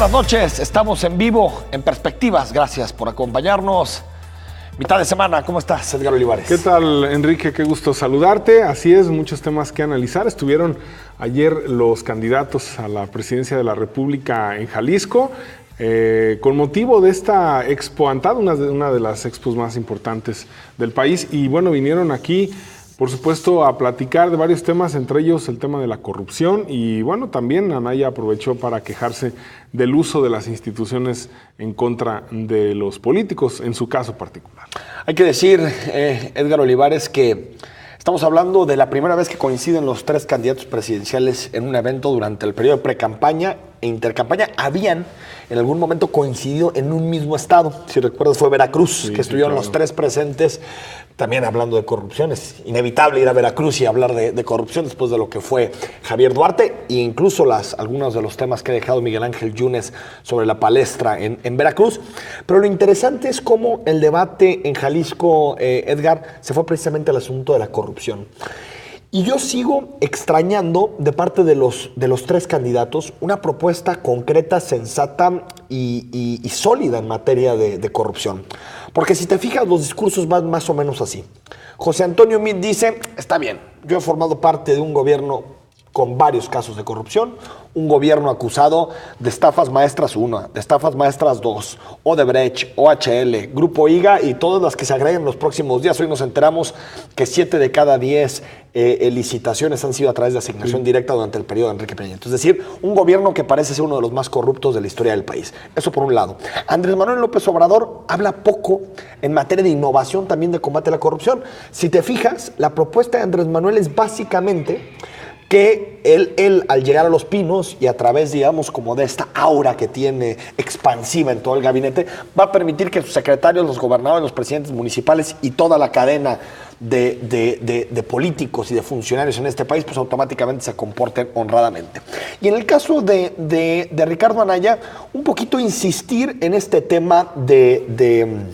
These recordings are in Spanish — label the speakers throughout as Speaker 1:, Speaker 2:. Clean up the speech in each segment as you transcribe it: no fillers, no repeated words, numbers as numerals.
Speaker 1: buenas noches. Estamos en vivo, en Perspectivas. Gracias por acompañarnos. Mitad de semana, ¿cómo estás, Edgar Olivares?
Speaker 2: ¿Qué tal, Enrique? Qué gusto saludarte. Así es, muchos temas que analizar. Estuvieron ayer los candidatos a la presidencia de la República en Jalisco, con motivo de esta Expo ANTAD, una de las expos más importantes del país. Y bueno, vinieron aquí, por supuesto, a platicar de varios temas, entre ellos el tema de la corrupción. Y bueno, también Anaya aprovechó para quejarse del uso de las instituciones en contra de los políticos, en su caso particular.
Speaker 1: Hay que decir, Edgar Olivares, que estamos hablando de la primera vez que coinciden los tres candidatos presidenciales en un evento durante el periodo de precampaña e intercampaña. Habían en algún momento coincidido en un mismo estado. Si recuerdas, fue Veracruz, que estuvieron claro, los tres presentes. También hablando de corrupción, es inevitable ir a Veracruz y hablar de corrupción después de lo que fue Javier Duarte e incluso algunos de los temas que ha dejado Miguel Ángel Yunes sobre la palestra en Veracruz. Pero lo interesante es cómo el debate en Jalisco, Edgar, se fue precisamente al asunto de la corrupción. Y yo sigo extrañando de parte de los tres candidatos una propuesta concreta, sensata y sólida en materia de corrupción. Porque si te fijas, los discursos van más o menos así. José Antonio Meade dice, está bien, yo he formado parte de un gobierno con varios casos de corrupción, un gobierno acusado de estafas maestras 1, de estafas maestras 2, Odebrecht, OHL, Grupo IGA y todas las que se agreguen en los próximos días. Hoy nos enteramos que 7 de cada 10 licitaciones han sido a través de asignación directa durante el periodo de Enrique Peña Nieto. Es decir, un gobierno que parece ser uno de los más corruptos de la historia del país. Eso por un lado. Andrés Manuel López Obrador habla poco en materia de innovación, también de combate a la corrupción. Si te fijas, la propuesta de Andrés Manuel es básicamente que él al llegar a Los Pinos y a través, digamos, como de esta aura que tiene expansiva en todo el gabinete, va a permitir que sus secretarios, los gobernadores, los presidentes municipales y toda la cadena de políticos y de funcionarios en este país, pues automáticamente se comporten honradamente. Y en el caso de Ricardo Anaya, un poquito insistir en este tema de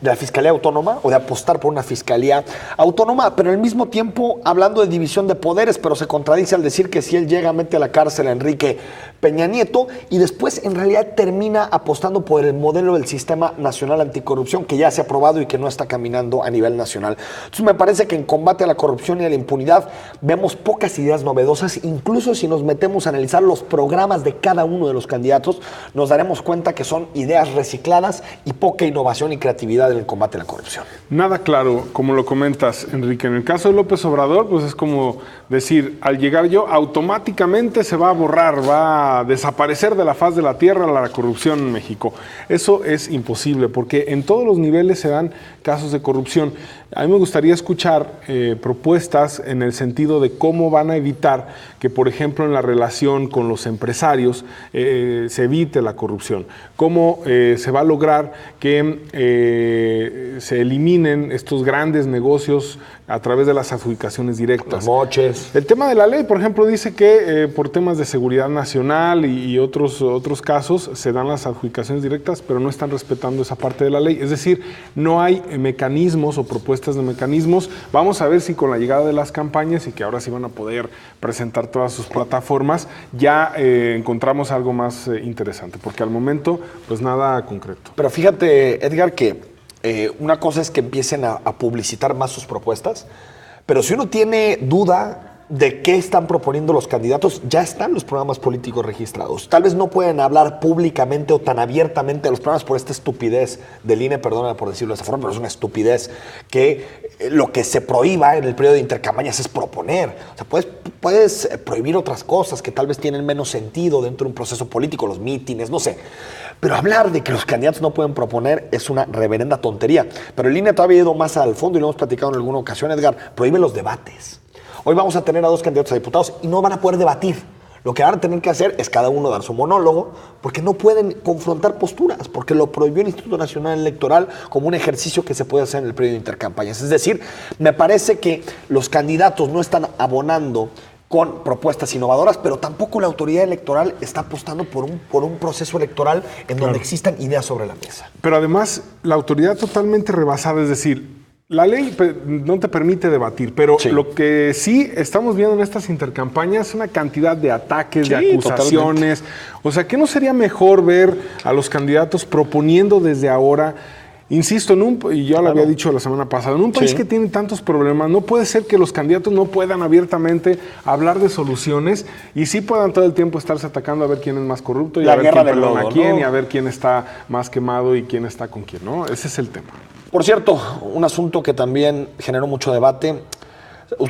Speaker 1: la Fiscalía Autónoma o de apostar por una Fiscalía Autónoma, pero al mismo tiempo hablando de división de poderes, pero se contradice al decir que si él llega mete a la cárcel a Enrique Peña Nieto y después en realidad termina apostando por el modelo del Sistema Nacional Anticorrupción que ya se ha aprobado y que no está caminando a nivel nacional. Entonces me parece que en combate a la corrupción y a la impunidad vemos pocas ideas novedosas. Incluso si nos metemos a analizar los programas de cada uno de los candidatos, nos daremos cuenta que son ideas recicladas y poca innovación y creatividad en el combate a la corrupción.
Speaker 2: Nada claro, como lo comentas, Enrique. En el caso de López Obrador, pues es como decir, al llegar yo, automáticamente se va a borrar, va a desaparecer de la faz de la tierra la corrupción en México. Eso es imposible, porque en todos los niveles se dan casos de corrupción. A mí me gustaría escuchar propuestas en el sentido de cómo van a evitar que, por ejemplo, en la relación con los empresarios se evite la corrupción. Cómo se va a lograr que se eliminen estos grandes negocios a través de las adjudicaciones directas.
Speaker 1: Los moches.
Speaker 2: El tema de la ley, por ejemplo, dice que por temas de seguridad nacional y otros casos se dan las adjudicaciones directas, pero no están respetando esa parte de la ley. Es decir, no hay mecanismos o propuestas de mecanismos. Vamos a ver si con la llegada de las campañas y que ahora sí van a poder presentar todas sus plataformas, ya encontramos algo más interesante, porque al momento, pues nada concreto.
Speaker 1: Pero fíjate, Edgar, que una cosa es que empiecen a publicitar más sus propuestas, pero si uno tiene duda de qué están proponiendo los candidatos, ya están los programas políticos registrados. Tal vez no pueden hablar públicamente o tan abiertamente de los programas por esta estupidez del INE, perdóname por decirlo de esa forma, pero es una estupidez que lo que se prohíba en el periodo de intercampañas es proponer. O sea, puedes prohibir otras cosas que tal vez tienen menos sentido dentro de un proceso político, los mítines, no sé. Pero hablar de que los candidatos no pueden proponer es una reverenda tontería. Pero el INE todavía ha ido más al fondo y lo hemos platicado en alguna ocasión, Edgar, prohíbe los debates. Hoy vamos a tener a 2 candidatos a diputados y no van a poder debatir. Lo que van a tener que hacer es cada uno dar su monólogo, porque no pueden confrontar posturas, porque lo prohibió el Instituto Nacional Electoral como un ejercicio que se puede hacer en el periodo de intercampañas. Es decir, me parece que los candidatos no están abonando con propuestas innovadoras, pero tampoco la autoridad electoral está apostando por un proceso electoral en donde existan ideas sobre la mesa.
Speaker 2: Pero además, la autoridad totalmente rebasada, es decir, La ley no te permite debatir, pero
Speaker 1: Sí.
Speaker 2: lo que sí estamos viendo en estas intercampañas es una cantidad de ataques,
Speaker 1: Sí,
Speaker 2: de acusaciones. O sea, ¿qué no sería mejor ver a los candidatos proponiendo desde ahora? Insisto, y yo lo había dicho la semana pasada, en un país
Speaker 1: Sí.
Speaker 2: que tiene tantos problemas, no puede ser que los candidatos no puedan abiertamente hablar de soluciones y sí puedan todo el tiempo estarse atacando a ver quién es más corrupto y
Speaker 1: La
Speaker 2: a ver
Speaker 1: guerra
Speaker 2: quién
Speaker 1: del
Speaker 2: perdona
Speaker 1: lodo,
Speaker 2: a quién
Speaker 1: ¿no?
Speaker 2: y a ver quién está más quemado y quién está con quién, ¿no? Ese es el tema.
Speaker 1: Por cierto, un asunto que también generó mucho debate.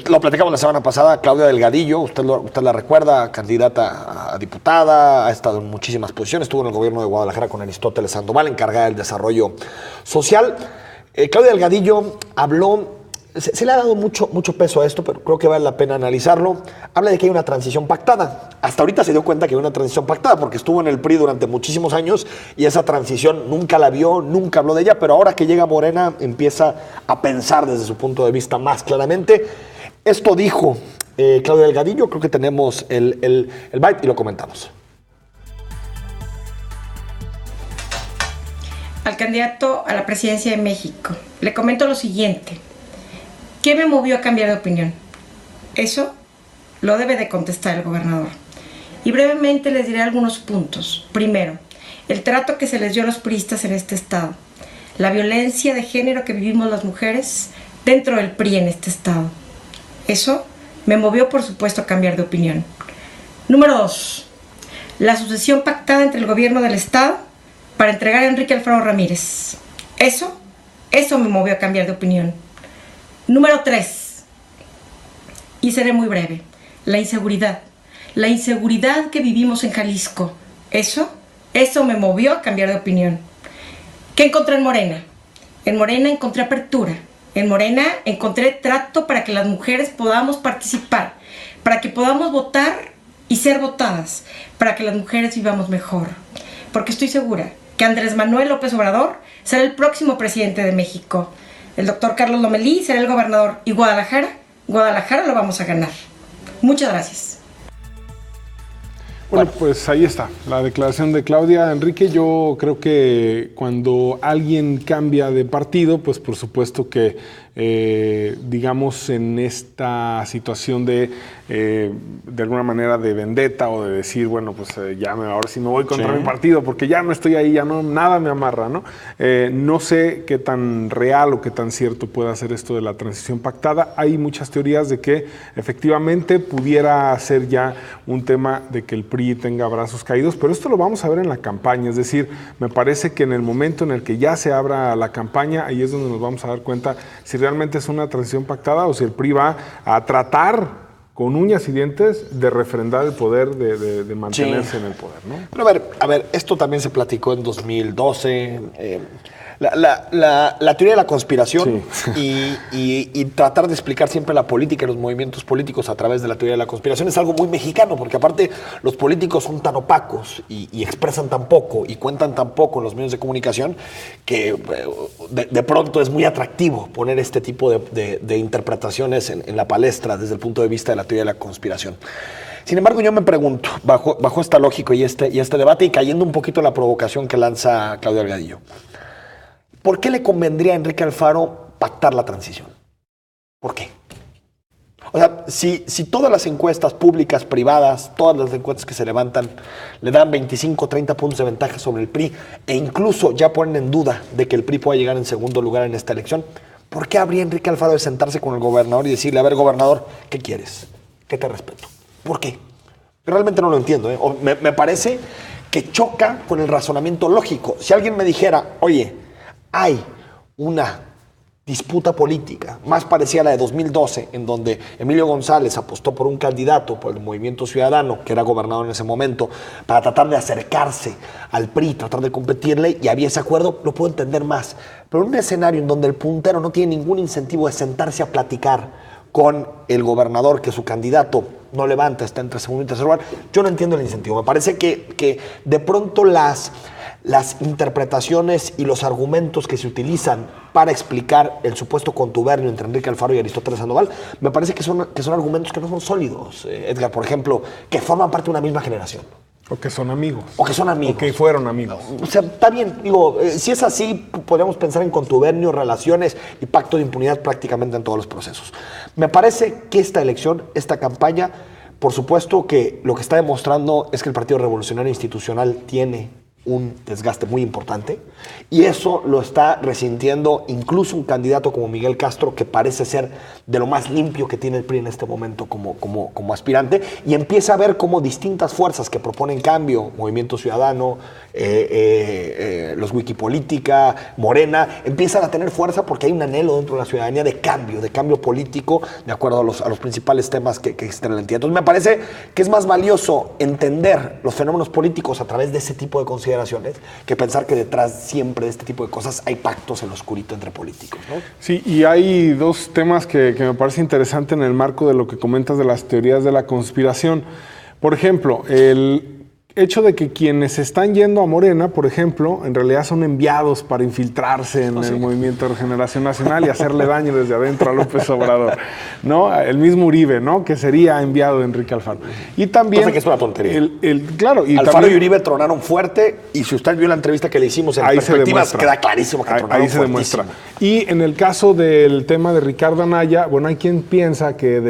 Speaker 1: Lo platicamos la semana pasada, Claudia Delgadillo, usted la recuerda, candidata a diputada, ha estado en muchísimas posiciones, estuvo en el gobierno de Guadalajara con Aristóteles Sandoval, encargada del desarrollo social. Claudia Delgadillo habló, se le ha dado mucho peso a esto, pero creo que vale la pena analizarlo. Habla de que hay una transición pactada. Hasta ahorita se dio cuenta que hay una transición pactada, porque estuvo en el PRI durante muchísimos años y esa transición nunca la vio, nunca habló de ella, pero ahora que llega Morena empieza a pensar desde su punto de vista más claramente. Esto dijo Claudia Delgadillo, creo que tenemos el byte y lo comentamos.
Speaker 3: Al candidato a la presidencia de México, le comento lo siguiente. ¿Qué me movió a cambiar de opinión? Eso lo debe de contestar el gobernador. Y brevemente les diré algunos puntos. Primero, el trato que se les dio a los priistas en este estado. La violencia de género que vivimos las mujeres dentro del PRI en este estado. Eso me movió, por supuesto, a cambiar de opinión. Número 2. La sucesión pactada entre el gobierno del estado para entregar a Enrique Alfaro Ramírez. Eso me movió a cambiar de opinión. Número 3. Y seré muy breve. La inseguridad. La inseguridad que vivimos en Jalisco. Eso me movió a cambiar de opinión. ¿Qué encontré en Morena? En Morena encontré apertura. En Morena encontré trato para que las mujeres podamos participar, para que podamos votar y ser votadas, para que las mujeres vivamos mejor. Porque estoy segura que Andrés Manuel López Obrador será el próximo presidente de México. El doctor Carlos Lomelí será el gobernador y Guadalajara lo vamos a ganar. Muchas gracias.
Speaker 2: Bueno, pues ahí está, la declaración de Claudia. Enrique, yo creo que cuando alguien cambia de partido, pues por supuesto que, digamos, en esta situación de alguna manera de vendetta o de decir, bueno, pues ahora sí me voy contra mi partido porque ya no estoy ahí, ya no, nada me amarra, ¿no? No sé qué tan real o qué tan cierto pueda ser esto de la transición pactada. Hay muchas teorías de que efectivamente pudiera ser ya un tema de que el PRI tenga brazos caídos, pero esto lo vamos a ver en la campaña, es decir, me parece que en el momento en el que ya se abra la campaña, ahí es donde nos vamos a dar cuenta si realmente es una transición pactada o si el PRI va a tratar con uñas y dientes de refrendar el poder de mantenerse en el poder, ¿no?
Speaker 1: Pero a ver, esto también se platicó en 2012. La teoría de la conspiración y tratar de explicar siempre la política y los movimientos políticos a través de la teoría de la conspiración es algo muy mexicano, porque aparte los políticos son tan opacos y expresan tan poco y cuentan tan poco en los medios de comunicación que de pronto es muy atractivo poner este tipo de interpretaciones en la palestra desde el punto de vista de la teoría de la conspiración. Sin embargo, yo me pregunto, bajo esta lógica y este debate y cayendo un poquito en la provocación que lanza Claudia Delgadillo, ¿por qué le convendría a Enrique Alfaro pactar la transición? ¿Por qué? O sea, si todas las encuestas públicas, privadas, todas las encuestas que se levantan le dan 25, 30 puntos de ventaja sobre el PRI e incluso ya ponen en duda de que el PRI pueda llegar en segundo lugar en esta elección, ¿por qué habría Enrique Alfaro de sentarse con el gobernador y decirle, a ver, gobernador, ¿qué quieres? ¿Qué te respeto? ¿Por qué? Realmente no lo entiendo, ¿eh? Me parece que choca con el razonamiento lógico. Si alguien me dijera, oye, hay una disputa política más parecida a la de 2012, en donde Emilio González apostó por un candidato, por el Movimiento Ciudadano, que era gobernador en ese momento, para tratar de acercarse al PRI, tratar de competirle, y había ese acuerdo, lo puedo entender más. Pero en un escenario en donde el puntero no tiene ningún incentivo de sentarse a platicar con el gobernador, que su candidato no levanta, está entre segundo y tercer lugar, yo no entiendo el incentivo. Me parece que de pronto las interpretaciones y los argumentos que se utilizan para explicar el supuesto contubernio entre Enrique Alfaro y Aristóteles Sandoval, me parece que son argumentos que no son sólidos. Edgar, por ejemplo, que forman parte de una misma generación.
Speaker 2: O que son amigos.
Speaker 1: O que son amigos.
Speaker 2: O que fueron amigos.
Speaker 1: O sea, está bien, digo, si es así, podríamos pensar en contubernio, relaciones y pacto de impunidad prácticamente en todos los procesos. Me parece que esta elección, esta campaña, por supuesto que lo que está demostrando es que el Partido Revolucionario Institucional tiene un desgaste muy importante y eso lo está resintiendo incluso un candidato como Miguel Castro, que parece ser de lo más limpio que tiene el PRI en este momento como aspirante, y empieza a ver cómo distintas fuerzas que proponen cambio, Movimiento Ciudadano, los Wikipolítica, Morena, empiezan a tener fuerza porque hay un anhelo dentro de la ciudadanía de cambio político de acuerdo a los principales temas que existen en la entidad. Entonces me parece que es más valioso entender los fenómenos políticos a través de ese tipo de consideraciones que pensar que detrás siempre de este tipo de cosas hay pactos en lo oscurito entre políticos, ¿no?
Speaker 2: Sí, y hay dos temas que me parece interesante en el marco de lo que comentas de las teorías de la conspiración. Por ejemplo, el hecho de que quienes están yendo a Morena, por ejemplo, en realidad son enviados para infiltrarse en el Movimiento de Regeneración Nacional y hacerle daño desde adentro a López Obrador, ¿no? El mismo Uribe, ¿no? Que sería enviado de Enrique Alfaro. Y también...
Speaker 1: Cosa que es una tontería.
Speaker 2: Claro, y
Speaker 1: Alfaro
Speaker 2: también,
Speaker 1: y Uribe tronaron fuerte, y si usted vio la entrevista que le hicimos en Perspectivas, queda clarísimo que tronaron
Speaker 2: ahí se demuestra. Y en el caso del tema de Ricardo Anaya, bueno, hay quien piensa que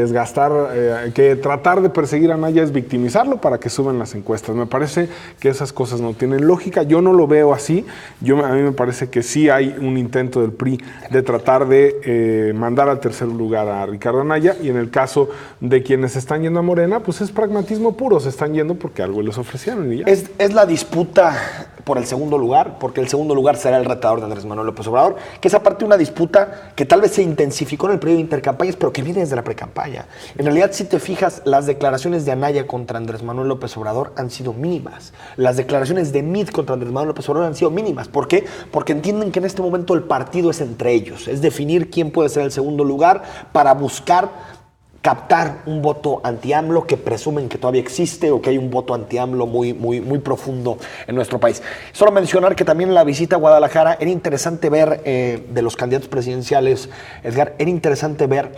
Speaker 2: que tratar de perseguir a Anaya es victimizarlo para que suban las encuestas. Me parece que esas cosas no tienen lógica. Yo no lo veo así. A mí me parece que sí hay un intento del PRI de tratar de mandar al tercer lugar a Ricardo Anaya, y en el caso de quienes están yendo a Morena, pues es pragmatismo puro. Se están yendo porque algo les ofrecieron y ya.
Speaker 1: Es la disputa por el segundo lugar, porque el segundo lugar será el retador de Andrés Manuel López Obrador, que es aparte una disputa que tal vez se intensificó en el periodo de intercampañas, pero que viene desde la precampaña. En realidad, si te fijas, las declaraciones de Anaya contra Andrés Manuel López Obrador han sido mínimas. Las declaraciones de Meade contra Andrés Manuel López Obrador han sido mínimas. ¿Por qué? Porque entienden que en este momento el partido es entre ellos, es definir quién puede ser el segundo lugar para buscar captar un voto anti-AMLO que presumen que todavía existe, o que hay un voto anti-AMLO muy profundo en nuestro país. Solo mencionar que también en la visita a Guadalajara era interesante ver, de los candidatos presidenciales, Edgar, era interesante ver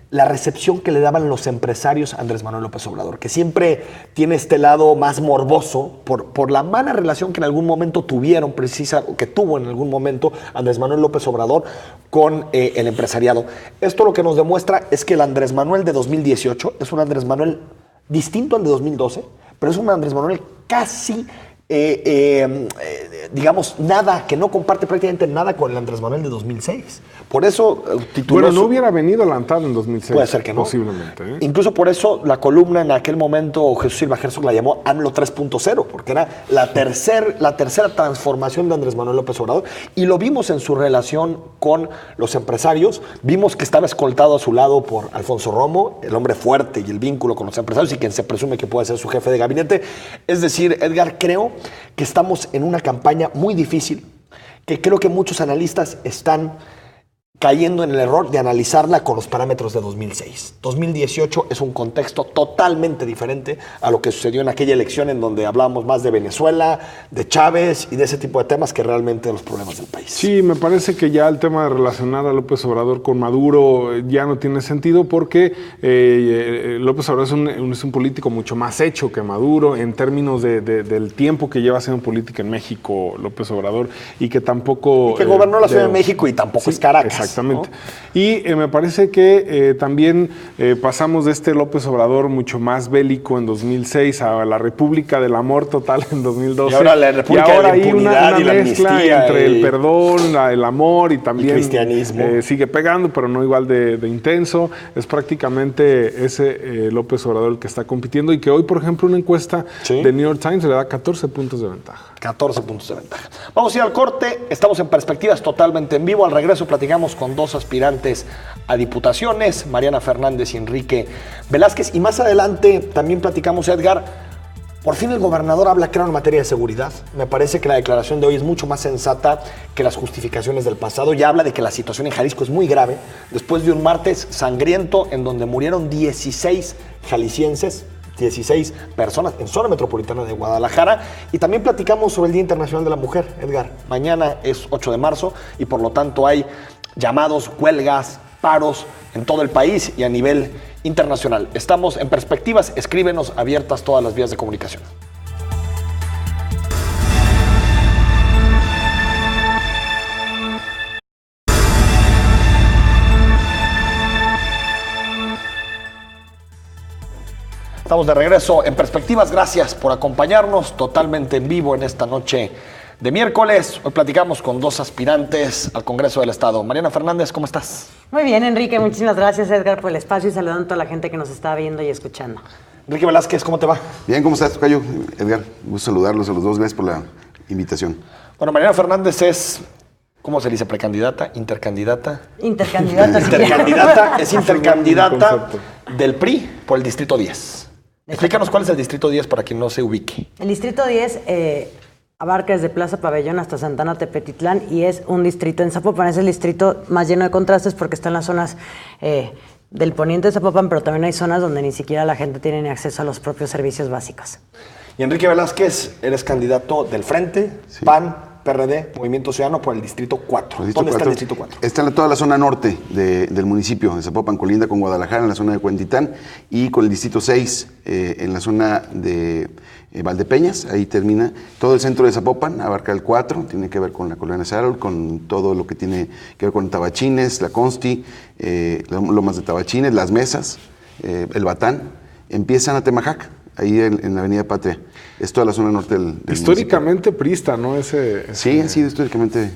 Speaker 1: la recepción que le daban los empresarios a Andrés Manuel López Obrador, que siempre tiene este lado más morboso por la mala relación que en algún momento que tuvo en algún momento Andrés Manuel López Obrador con el empresariado. Esto lo que nos demuestra es que el Andrés Manuel de 2018 es un Andrés Manuel distinto al de 2012, pero es un Andrés Manuel casi... digamos, que no comparte prácticamente nada con el Andrés Manuel de 2006. Por eso tituló...
Speaker 2: Bueno, no hubiera venido adelantado en 2006.
Speaker 1: Puede ser que no.
Speaker 2: Posiblemente.
Speaker 1: Incluso por eso la columna en aquel momento Jesús Silva Herzog la llamó AMLO 3.0, porque era la tercera transformación de Andrés Manuel López Obrador, y lo vimos en su relación con los empresarios. Vimos que estaba escoltado a su lado por Alfonso Romo, el hombre fuerte y el vínculo con los empresarios, y quien se presume que puede ser su jefe de gabinete. Es decir, Edgar, creo que estamos en una campaña muy difícil, que creo que muchos analistas están cayendo en el error de analizarla con los parámetros de 2006. 2018 es un contexto totalmente diferente a lo que sucedió en aquella elección, en donde hablábamos más de Venezuela, de Chávez y de ese tipo de temas que realmente de los problemas del país.
Speaker 2: Sí, me parece que ya el tema de relacionar a López Obrador con Maduro ya no tiene sentido, porque López Obrador es un político mucho más hecho que Maduro en términos del tiempo que lleva haciendo política en México López Obrador, y que tampoco...
Speaker 1: Y que gobernó la Ciudad de México y tampoco es Caracas.
Speaker 2: Exactamente.
Speaker 1: ¿No?
Speaker 2: Y me parece que también pasamos de este López Obrador mucho más bélico en 2006 a la República del Amor Total en 2012.
Speaker 1: Y ahora la República de la Impunidad y la Amnistía.
Speaker 2: Entre el perdón, el amor y también...
Speaker 1: El cristianismo.
Speaker 2: Sigue pegando, pero no igual de intenso. Es prácticamente ese López Obrador el que está compitiendo, y que hoy, por ejemplo, una encuesta de New York Times le da 14 puntos de ventaja.
Speaker 1: 14 puntos de ventaja. Vamos a ir al corte. Estamos en Perspectivas totalmente en vivo. Al regreso platicamos con dos aspirantes a diputaciones, Mariana Fernández y Enrique Velázquez. Y más adelante también platicamos, Edgar, por fin el gobernador habla claro en materia de seguridad. Me parece que la declaración de hoy es mucho más sensata que las justificaciones del pasado. Ya habla de que la situación en Jalisco es muy grave, después de un martes sangriento en donde murieron 16 jaliscienses, 16 personas en zona metropolitana de Guadalajara. Y también platicamos sobre el Día Internacional de la Mujer, Edgar. Mañana es 8 de marzo y por lo tanto hay llamados, huelgas, paros en todo el país y a nivel internacional. Estamos en Perspectivas. Escríbenos, abiertas todas las vías de comunicación. Estamos de regreso en Perspectivas. Gracias por acompañarnos totalmente en vivo en esta noche de miércoles. Hoy platicamos con dos aspirantes al Congreso del Estado. Mariana Fernández, ¿cómo estás?
Speaker 4: Muy bien, Enrique. Muchísimas gracias, Edgar, por el espacio y saludando a toda la gente que nos está viendo y escuchando.
Speaker 1: Enrique Velázquez, ¿cómo te va?
Speaker 5: Bien, ¿cómo estás, tocayo? Edgar, gusto saludarlos a los dos. Gracias por la invitación.
Speaker 1: Bueno, Mariana Fernández es, ¿cómo se dice? ¿Precandidata? ¿Intercandidata?
Speaker 4: Intercandidata. sí.
Speaker 1: Intercandidata, es intercandidata del PRI por el Distrito 10. Explícanos cuál es el Distrito 10 para quien no se ubique.
Speaker 4: El Distrito 10 abarca desde Plaza Pabellón hasta Santana Tepetitlán y es un distrito en Zapopan. Es el distrito más lleno de contrastes porque está en las zonas del poniente de Zapopan, pero también hay zonas donde ni siquiera la gente tiene ni acceso a los propios servicios básicos.
Speaker 1: Y Enrique Velázquez, eres candidato del Frente, sí. PAN, PRD, Movimiento Ciudadano por el Distrito 4. ¿Dónde está el Distrito 4?
Speaker 5: Está en toda la zona norte del municipio de Zapopan, colinda con Guadalajara, en la zona de Cuentitán, y con el Distrito 6 en la zona de Valdepeñas. Ahí termina. Todo el centro de Zapopan abarca el 4, tiene que ver con la Colonia Sarol, con todo lo que tiene que ver con Tabachines, la Consti, Lomas de Tabachines, Las Mesas, el Batán. Empiezan a Temajac, ahí en la Avenida Patria. Es toda la zona norte del
Speaker 2: históricamente priista, ¿no?
Speaker 5: Sí, ha sido históricamente,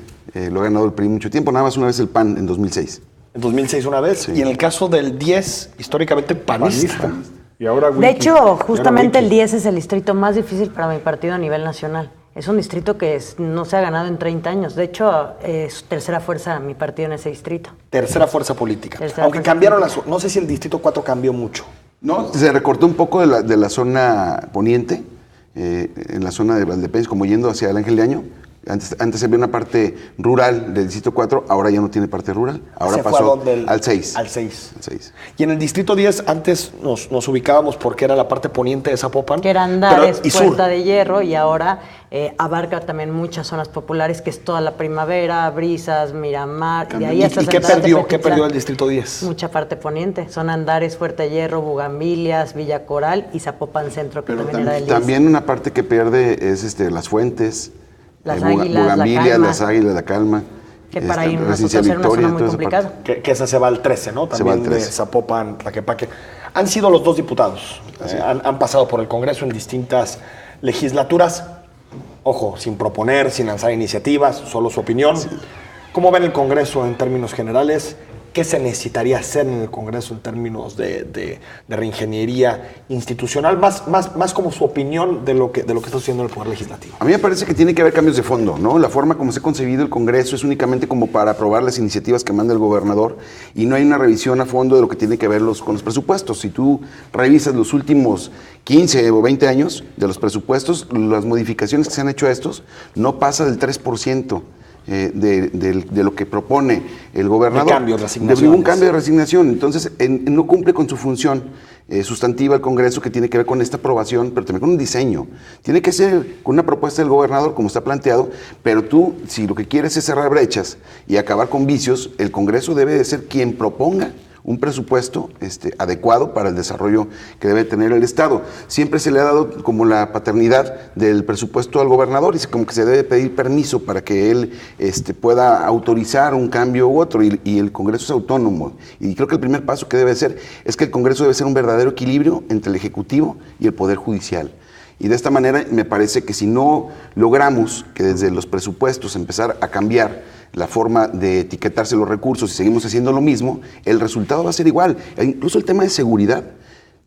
Speaker 5: lo ha ganado el PRI mucho tiempo, nada más una vez el PAN en 2006.
Speaker 1: En 2006 una vez, sí. Y en el caso del 10 históricamente panista.
Speaker 2: Y ahora Wiki.
Speaker 4: De hecho, justamente el 10 es el distrito más difícil para mi partido a nivel nacional. Es un distrito que no se ha ganado en 30 años. De hecho, es tercera fuerza mi partido en ese distrito.
Speaker 1: Tercera fuerza política. Aunque cambiaron no sé si el Distrito 4 cambió mucho.
Speaker 5: No, se recortó un poco de la zona poniente, en la zona de Valdepeñas, como yendo hacia el Ángel de Año. Antes había una parte rural del Distrito 4, ahora ya no tiene parte rural. Ahora pasó al 6.
Speaker 1: Al 6. Y en el Distrito 10 antes nos ubicábamos porque era la parte poniente de Zapopan.
Speaker 4: Que era Andares, Puerta de Hierro, y ahora abarca también muchas zonas populares, que es toda la Primavera, Brisas, Miramar. De ahí hasta
Speaker 1: ¿Y qué perdió el Distrito 10?
Speaker 4: Mucha parte poniente. Son Andares, Puerta de Hierro, Bugambilias, Villa Coral y Zapopan Centro, que también era del 10.
Speaker 5: También una parte que pierde es Las Fuentes.
Speaker 4: Las Águilas,
Speaker 5: Las Águilas, La Calma.
Speaker 4: Que para ir nosotros ser una zona muy complicada.
Speaker 1: Que esa se va al 13, ¿no? También de Zapopan, Tlaquepaque. Han sido los dos diputados. Han pasado por el Congreso en distintas legislaturas. Ojo, sin proponer, sin lanzar iniciativas, solo su opinión. Sí. ¿Cómo ven el Congreso en términos generales? ¿Qué se necesitaría hacer en el Congreso en términos de reingeniería institucional? Más como su opinión de lo que está sucediendo en el Poder Legislativo.
Speaker 5: A mí me parece que tiene que haber cambios de fondo, ¿no? La forma como se ha concebido el Congreso es únicamente como para aprobar las iniciativas que manda el gobernador y no hay una revisión a fondo de lo que tiene que ver con los presupuestos. Si tú revisas los últimos 15 o 20 años de los presupuestos, las modificaciones que se han hecho a estos no pasa del 3%. De lo que propone el gobernador. De ningún cambio de resignación. Entonces, no cumple con su función sustantiva el Congreso, que tiene que ver con esta aprobación, pero también con un diseño. Tiene que ser con una propuesta del gobernador, como está planteado, pero tú, si lo que quieres es cerrar brechas y acabar con vicios, el Congreso debe de ser quien proponga un presupuesto adecuado para el desarrollo que debe tener el Estado. Siempre se le ha dado como la paternidad del presupuesto al gobernador y como que se debe pedir permiso para que él pueda autorizar un cambio u otro y el Congreso es autónomo. Y creo que el primer paso que debe ser es que el Congreso debe ser un verdadero equilibrio entre el Ejecutivo y el Poder Judicial. Y de esta manera me parece que si no logramos que desde los presupuestos empezar a cambiar la forma de etiquetarse los recursos y seguimos haciendo lo mismo, el resultado va a ser igual. E incluso el tema de seguridad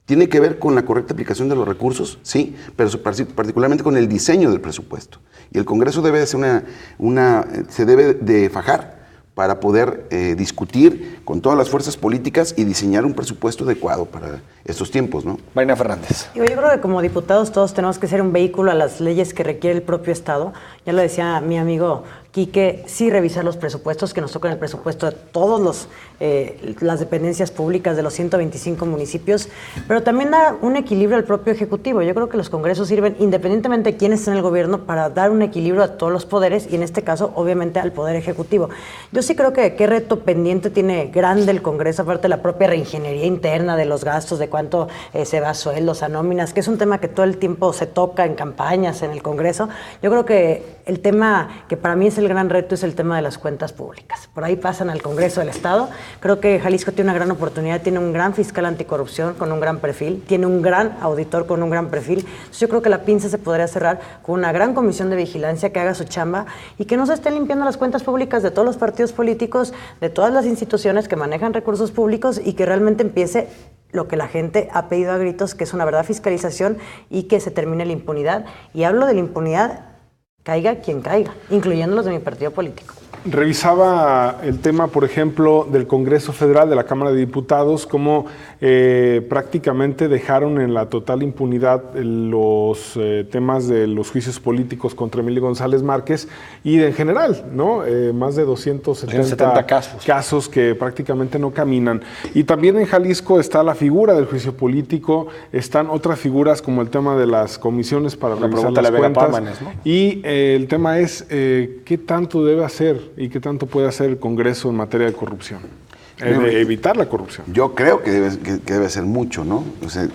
Speaker 5: tiene que ver con la correcta aplicación de los recursos, sí, pero particularmente con el diseño del presupuesto. Y el Congreso debe ser se debe de fajar para poder discutir con todas las fuerzas políticas y diseñar un presupuesto adecuado para estos tiempos, ¿no?
Speaker 1: Mariana Fernández.
Speaker 4: Yo creo que como diputados todos tenemos que ser un vehículo a las leyes que requiere el propio Estado. Ya lo decía mi amigo Quique, sí revisar los presupuestos, que nos tocan el presupuesto de todas las dependencias públicas de los 125 municipios, pero también dar un equilibrio al propio Ejecutivo. Yo creo que los congresos sirven, independientemente de quién esté en el gobierno, para dar un equilibrio a todos los poderes y en este caso, obviamente, al Poder Ejecutivo. Yo sí creo que qué reto pendiente tiene grande el Congreso, aparte de la propia reingeniería interna de los gastos, de cuánto se va a sueldos, a nóminas, que es un tema que todo el tiempo se toca en campañas, en el Congreso. Yo creo que el tema que para mí es es el gran reto es el tema de las cuentas públicas. Por ahí pasan al Congreso del Estado. Creo que Jalisco tiene una gran oportunidad, tiene un gran fiscal anticorrupción con un gran perfil, tiene un gran auditor con un gran perfil. Entonces, yo creo que la pinza se podría cerrar con una gran comisión de vigilancia que haga su chamba y que no se estén limpiando las cuentas públicas de todos los partidos políticos, de todas las instituciones que manejan recursos públicos y que realmente empiece lo que la gente ha pedido a gritos, que es una verdad fiscalización y que se termine la impunidad. Y hablo de la impunidad, caiga quien caiga, incluyendo los de mi partido político.
Speaker 2: Revisaba el tema, por ejemplo, del Congreso Federal, de la Cámara de Diputados, cómo prácticamente dejaron en la total impunidad los temas de los juicios políticos contra Emilio González Márquez y en general, ¿no? Más de 270 casos que prácticamente no caminan. Y también en Jalisco está la figura del juicio político, están otras figuras como el tema de las comisiones para revisar las cuentas. Pámanes, ¿no? Y el tema es qué tanto debe hacer y qué tanto puede hacer el Congreso en materia de corrupción, de evitar la corrupción.
Speaker 5: Yo creo que debe hacer mucho, ¿no? O sea,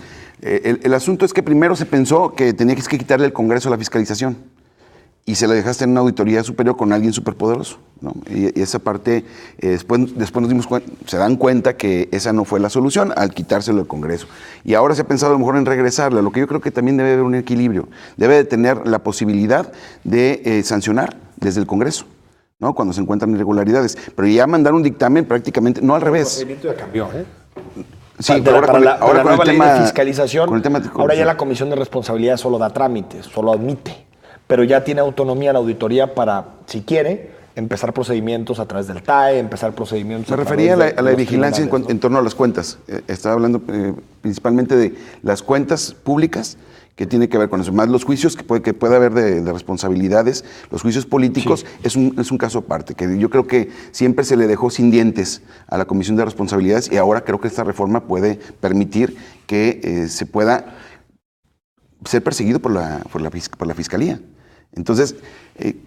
Speaker 5: el asunto es que primero se pensó que tenía que quitarle al Congreso la fiscalización y se la dejaste en una auditoría superior con alguien superpoderoso, ¿no? Y esa parte, después nos dimos cuenta, se dan cuenta que esa no fue la solución al quitárselo al Congreso. Y ahora se ha pensado a lo mejor en regresarla, lo que yo creo que también debe haber un equilibrio. Debe de tener la posibilidad de sancionar desde el Congreso, ¿no? Cuando se encuentran irregularidades. Pero ya mandar un dictamen prácticamente, no al revés.
Speaker 1: El procedimiento ya cambió, ¿eh?
Speaker 5: Sí,
Speaker 1: pero ahora con la nueva ley de
Speaker 5: fiscalización,
Speaker 1: ahora ya la Comisión de Responsabilidad solo da trámites, solo admite, pero ya tiene autonomía la auditoría para, si quiere, empezar procedimientos a través del TAE, empezar procedimientos
Speaker 5: Me refería a la vigilancia en torno a las cuentas. Estaba hablando principalmente de las cuentas públicas, que tiene que ver con eso, más los juicios que puede haber de responsabilidades, los juicios políticos, sí. es un caso aparte, que yo creo que siempre se le dejó sin dientes a la Comisión de Responsabilidades y ahora creo que esta reforma puede permitir que se pueda ser perseguido por la Fiscalía. Entonces,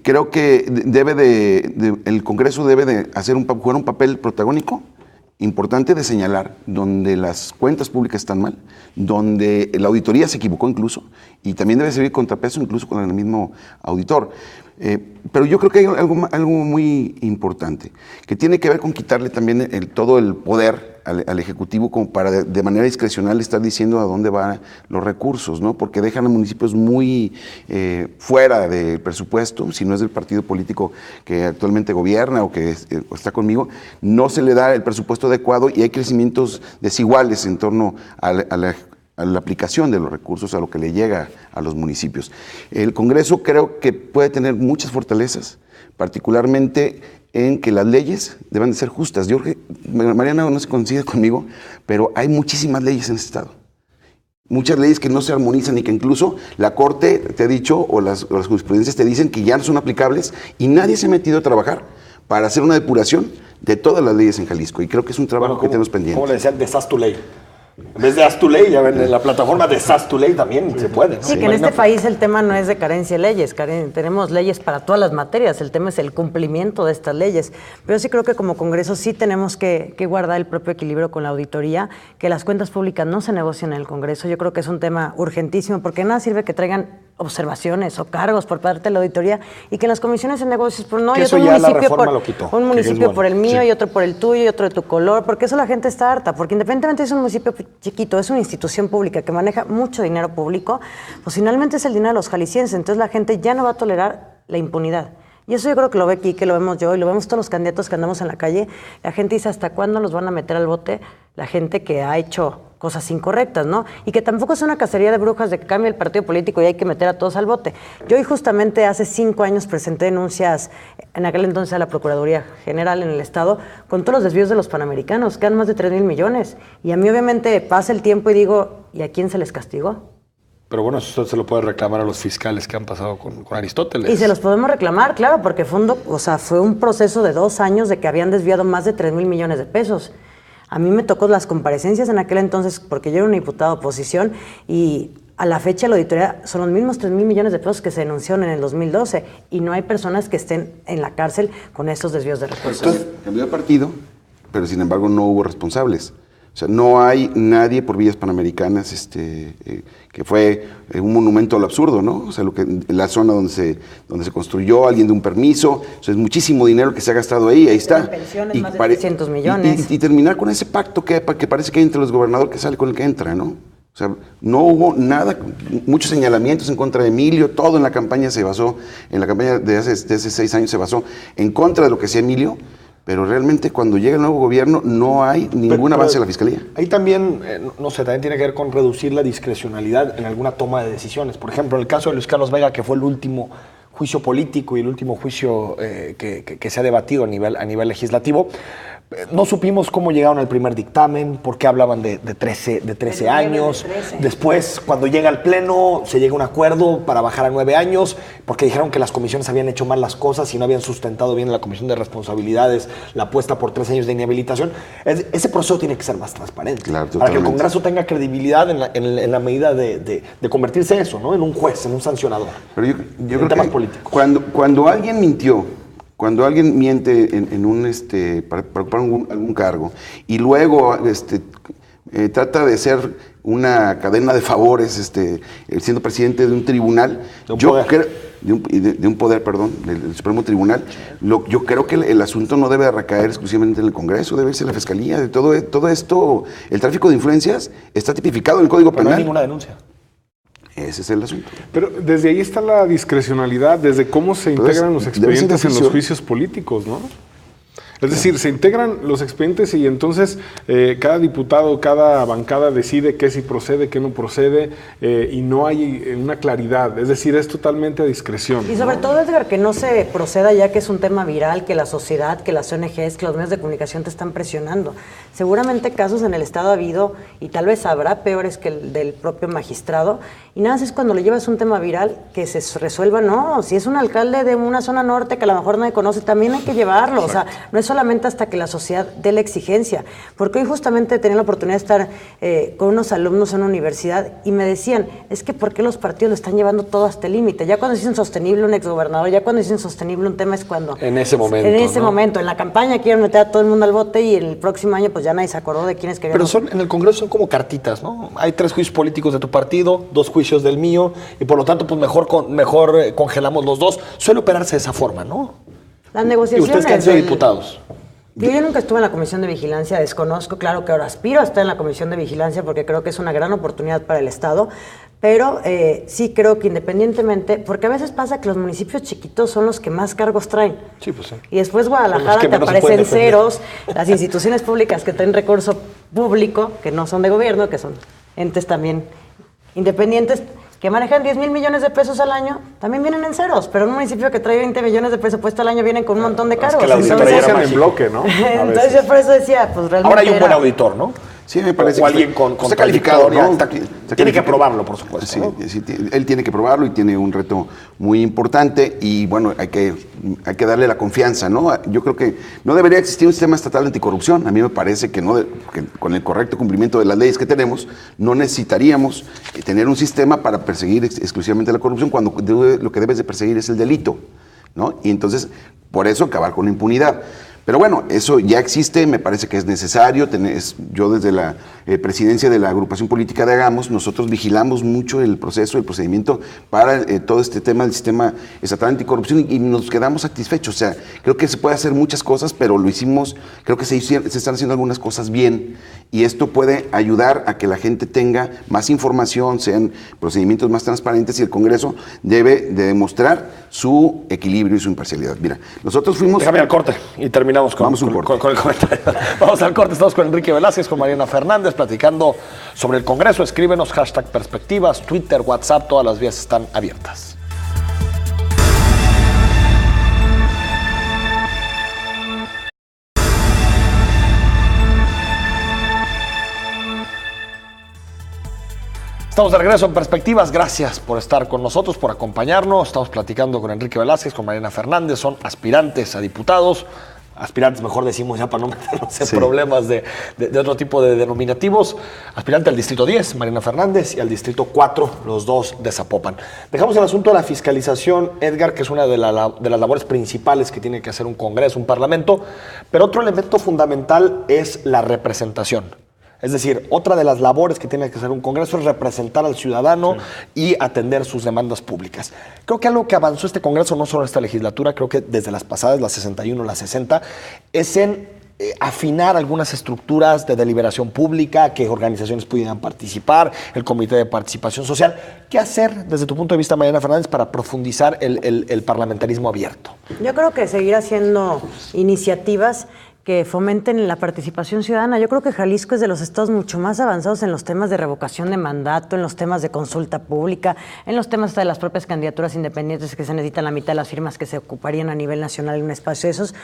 Speaker 5: creo que el Congreso debe de jugar un papel protagónico importante de señalar donde las cuentas públicas están mal, donde la auditoría se equivocó incluso, y también debe servir contrapeso incluso con el mismo auditor. Pero yo creo que hay algo muy importante, que tiene que ver con quitarle también todo el poder al Ejecutivo como para de manera discrecional estar diciendo a dónde van los recursos, ¿no? Porque dejan a municipios muy fuera del presupuesto, si no es del partido político que actualmente gobierna o que está conmigo, no se le da el presupuesto adecuado y hay crecimientos desiguales en torno a la aplicación de los recursos, a lo que le llega a los municipios. El Congreso creo que puede tener muchas fortalezas, particularmente en que las leyes deben de ser justas. Mariana no se coincide conmigo, pero hay muchísimas leyes en este Estado. Muchas leyes que no se armonizan y que incluso la Corte te ha dicho, o las jurisprudencias te dicen que ya no son aplicables y nadie se ha metido a trabajar para hacer una depuración de todas las leyes en Jalisco. Y creo que es un trabajo que tenemos pendiente.
Speaker 1: ¿Cómo le decían? Deshaz tu ley. En vez de haz tu ley, ya ven, en la plataforma de Haz tu ley también se puede, ¿no?
Speaker 4: Sí, que en este país el tema no es de carencia de leyes, tenemos leyes para todas las materias, el tema es el cumplimiento de estas leyes. Pero sí creo que como Congreso sí tenemos que guardar el propio equilibrio con la auditoría, que las cuentas públicas no se negocian en el Congreso. Yo creo que es un tema urgentísimo, porque nada sirve que traigan observaciones o cargos por parte de la auditoría y que en las comisiones de negocios, pues no, hay otro municipio un municipio por el mío y otro por el tuyo y otro de tu color, porque eso la gente está harta, porque independientemente es un municipio chiquito, es una institución pública que maneja mucho dinero público, pues finalmente es el dinero de los jaliscienses, entonces la gente ya no va a tolerar la impunidad. Y eso yo creo que lo ve aquí, que lo vemos yo y lo vemos todos los candidatos que andamos en la calle. La gente dice, ¿hasta cuándo los van a meter al bote la gente que ha hecho cosas incorrectas, ¿no? Y que tampoco es una cacería de brujas de que cambie el partido político y hay que meter a todos al bote. Yo hoy justamente hace 5 años presenté denuncias en aquel entonces a la Procuraduría General en el Estado con todos los desvíos de los panamericanos, quedan más de 3,000 millones. Y a mí obviamente pasa el tiempo y digo, ¿y a quién se les castigó?
Speaker 1: Pero bueno, eso se lo puede reclamar a los fiscales que han pasado con Aristóteles.
Speaker 4: Y se los podemos reclamar, claro, porque fue un proceso de 2 años de que habían desviado más de 3,000 millones de pesos. A mí me tocó las comparecencias en aquel entonces porque yo era una diputada de oposición y a la fecha la auditoría son los mismos 3,000 millones de pesos que se denunciaron en el 2012 y no hay personas que estén en la cárcel con esos desvíos de recursos.
Speaker 5: Entonces, cambió de partido, pero sin embargo no hubo responsables. O O sea, no hay nadie por vías panamericanas, que fue un monumento al absurdo, ¿no? O sea, la zona donde se construyó, alguien de un permiso, o sea, es muchísimo dinero que se ha gastado ahí está.
Speaker 4: Pensiones, más de 300 millones.
Speaker 5: Y terminar con ese pacto que parece que hay entre los gobernadores que sale con el que entra, ¿no? O sea, no hubo nada, muchos señalamientos en contra de Emilio, todo en la campaña de hace 6 años se basó en contra de lo que hacía Emilio. Pero realmente cuando llega el nuevo gobierno no hay ningún avance de la Fiscalía.
Speaker 1: Ahí también, no sé, también tiene que ver con reducir la discrecionalidad en alguna toma de decisiones. Por ejemplo, en el caso de Luis Carlos Vega, que fue el último juicio político y el último juicio que se ha debatido a nivel legislativo, no supimos cómo llegaron al primer dictamen, por qué hablaban de 13 años.
Speaker 4: De 13.
Speaker 1: Después, cuando llega al Pleno, se llega a un acuerdo para bajar a 9 años, porque dijeron que las comisiones habían hecho mal las cosas y no habían sustentado bien en la Comisión de Responsabilidades la apuesta por 3 años de inhabilitación. Ese proceso tiene que ser más transparente.
Speaker 5: Claro,
Speaker 1: para que el
Speaker 5: totalmente.
Speaker 1: Congreso tenga credibilidad en la medida de convertirse eso, ¿no? En un juez, en un sancionador.
Speaker 5: Pero yo
Speaker 1: en
Speaker 5: creo
Speaker 1: temas
Speaker 5: que
Speaker 1: políticos.
Speaker 5: cuando alguien mintió, cuando alguien miente para ocupar algún cargo y luego trata de ser una cadena de favores siendo presidente de un tribunal, de un poder, del Supremo Tribunal, yo creo que el asunto no debe recaer exclusivamente en el Congreso, debe irse a la Fiscalía. De todo esto, el tráfico de influencias está tipificado en el Código
Speaker 1: Pero no
Speaker 5: Penal.
Speaker 1: hay ninguna denuncia.
Speaker 5: Ese es el asunto.
Speaker 2: Pero desde ahí está la discrecionalidad, desde cómo se integran los
Speaker 5: debe ser de
Speaker 2: expedientes en los
Speaker 5: oficio.
Speaker 2: juicios políticos, ¿no? Es decir, se integran los expedientes y entonces cada diputado, cada bancada decide qué sí procede, qué no procede, y no hay una claridad. Es decir, es totalmente a discreción.
Speaker 4: Y sobre todo, Edgar, que no se proceda ya que es un tema viral, que la sociedad, que las ONGs, que los medios de comunicación te están presionando. Seguramente casos en el Estado ha habido, y tal vez habrá peores que el del propio magistrado, y nada más es cuando le llevas un tema viral que se resuelva. No, si es un alcalde de una zona norte que a lo mejor nadie conoce, también hay que llevarlo. O sea, no es solamente hasta que la sociedad dé la exigencia. Porque hoy justamente tenía la oportunidad de estar con unos alumnos en una universidad y me decían, es que ¿por qué los partidos lo están llevando todo hasta el límite? Ya cuando es insostenible un exgobernador, ya cuando es insostenible un tema es cuando...
Speaker 1: En ese momento,
Speaker 4: En ese
Speaker 1: ¿no?
Speaker 4: momento. En la campaña quieren meter a todo el mundo al bote y el próximo año pues ya nadie se acordó de quiénes querían.
Speaker 1: Pero en el Congreso son como cartitas, ¿no? Hay 3 juicios políticos de tu partido, 2 juicios del mío, y por lo tanto, pues mejor congelamos los 2. Suele operarse de esa forma, ¿no?
Speaker 4: Las
Speaker 1: Y
Speaker 4: negociaciones...
Speaker 1: ustedes que han sido
Speaker 4: del-
Speaker 1: diputados.
Speaker 4: Yo nunca estuve en la Comisión de Vigilancia, desconozco, claro que ahora aspiro a estar en la Comisión de Vigilancia porque creo que es una gran oportunidad para el Estado, pero sí creo que independientemente, porque a veces pasa que los municipios chiquitos son los que más cargos traen.
Speaker 1: Sí, pues sí.
Speaker 4: Y después
Speaker 1: Son los
Speaker 4: Guadalajara
Speaker 1: que
Speaker 4: te
Speaker 1: menos se pueden
Speaker 4: aparecen
Speaker 1: defender.
Speaker 4: ceros, las instituciones públicas que traen recurso público, que no son de gobierno, que son entes también independientes, que manejan 10,000 millones de pesos al año, también vienen en ceros, pero un municipio que trae 20 millones de presupuesto al año vienen con un montón de cargos.
Speaker 1: que la
Speaker 2: Sí, se
Speaker 1: auditoría
Speaker 4: Entonces,
Speaker 1: era
Speaker 2: negocian en bloque, ¿no? A
Speaker 4: entonces
Speaker 2: veces.
Speaker 4: yo por eso decía, pues realmente
Speaker 1: Ahora hay un buen
Speaker 4: era-
Speaker 1: auditor, ¿no?
Speaker 5: Sí, me parece
Speaker 1: O
Speaker 5: que
Speaker 1: alguien con
Speaker 5: está calificado,
Speaker 1: trayectoria,
Speaker 5: ¿no?
Speaker 1: está-
Speaker 5: Está
Speaker 1: tiene que
Speaker 5: calificado.
Speaker 1: aprobarlo, por supuesto.
Speaker 5: Sí,
Speaker 1: ¿no?
Speaker 5: sí, él tiene que probarlo y tiene un reto muy importante y bueno, hay que darle la confianza, ¿no? Yo creo que no debería existir un sistema estatal de anticorrupción. A mí me parece que que con el correcto cumplimiento de las leyes que tenemos, no necesitaríamos tener un sistema para perseguir exclusivamente la corrupción cuando lo que debes de perseguir es el delito, ¿no? Y entonces, por eso acabar con la impunidad. Pero bueno, eso ya existe, me parece que es necesario. Yo desde la presidencia de la agrupación política de Hagamos, nosotros vigilamos mucho el proceso, el procedimiento para todo este tema del sistema estatal anticorrupción y nos quedamos satisfechos. O sea, creo que se puede hacer muchas cosas, pero lo hicimos, creo que se están haciendo algunas cosas bien y esto puede ayudar a que la gente tenga más información, sean procedimientos más transparentes y el Congreso debe de demostrar su equilibrio y su imparcialidad. Mira, nosotros fuimos...
Speaker 1: Déjame al corte y terminamos
Speaker 5: Vamos a un corte.
Speaker 1: con el comentario. Vamos al corte, estamos con Enrique Velázquez, con Mariana Fernández, platicando sobre el Congreso. Escríbenos, #perspectivas, Twitter, WhatsApp, todas las vías están abiertas. Estamos de regreso en Perspectivas. Gracias por estar con nosotros, por acompañarnos. Estamos platicando con Enrique Velázquez, con Mariana Fernández. Son aspirantes a diputados. Aspirantes, mejor decimos ya para no meternos en problemas de otro tipo de denominativos. Aspirante al Distrito 10, Mariana Fernández, y al Distrito 4, los dos de Zapopan. Dejamos el asunto de la fiscalización, Edgar, que es una de las labores principales que tiene que hacer un Congreso, un Parlamento. Pero otro elemento fundamental es la representación. Es decir, otra de las labores que tiene que hacer un Congreso es representar al ciudadano y atender sus demandas públicas. Creo que algo que avanzó este Congreso, no solo en esta legislatura, creo que desde las pasadas, las 61, las 60, es en afinar algunas estructuras de deliberación pública, que organizaciones pudieran participar, el Comité de Participación Social. ¿Qué hacer desde tu punto de vista, Mariana Fernández, para profundizar el parlamentarismo abierto?
Speaker 4: Yo creo que seguir haciendo iniciativas que fomenten la participación ciudadana. Yo creo que Jalisco es de los estados mucho más avanzados en los temas de revocación de mandato, en los temas de consulta pública, en los temas hasta de las propias candidaturas independientes, que se necesitan la mitad de las firmas que se ocuparían a nivel nacional en un espacio de esos.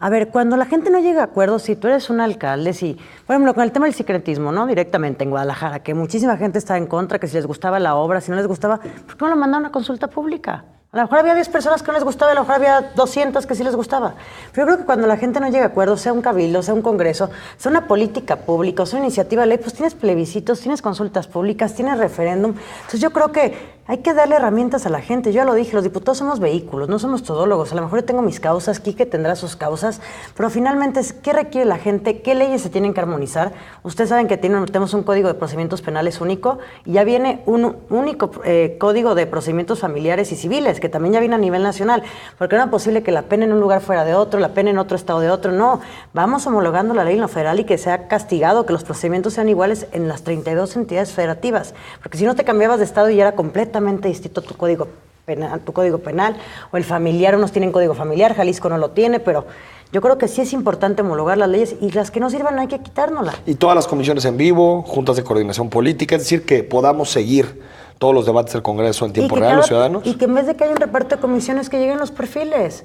Speaker 4: A ver, cuando la gente no llega a acuerdos, si tú eres un alcalde, si, por ejemplo, con el tema del secretismo, ¿no? Directamente en Guadalajara, que muchísima gente estaba en contra, que si les gustaba la obra, si no les gustaba, ¿por qué no lo mandaron a consulta pública? A lo mejor había 10 personas que no les gustaba, a lo mejor había 200 que sí les gustaba. Pero yo creo que cuando la gente no llega a acuerdos, sea un cabildo, sea un congreso, sea una política pública, o sea una iniciativa de ley, pues tienes plebiscitos, tienes consultas públicas, tienes referéndum. Entonces yo creo que hay que darle herramientas a la gente. Yo ya lo dije, los diputados somos vehículos, no somos todólogos. A lo mejor yo tengo mis causas, Quique tendrá sus causas, pero finalmente es qué requiere la gente, qué leyes se tienen que armonizar. Ustedes saben que tenemos un código de procedimientos penales único y ya viene un único código de procedimientos familiares y civiles, que también ya viene a nivel nacional, porque no es posible que la pena en un lugar fuera de otro, la pena en otro estado de otro. No, vamos homologando la ley en lo federal y que sea castigado, que los procedimientos sean iguales en las 32 entidades federativas, porque si no te cambiabas de estado y ya era completamente distinto tu código penal o el familiar. Unos tienen código familiar, Jalisco no lo tiene, pero yo creo que sí es importante homologar las leyes y las que no sirvan hay que quitárnoslas.
Speaker 1: Y todas las comisiones en vivo, juntas de coordinación política, es decir, que podamos seguir todos los debates del Congreso en tiempo real, los ciudadanos.
Speaker 4: Y que en vez de que haya un reparto de comisiones, que lleguen los perfiles.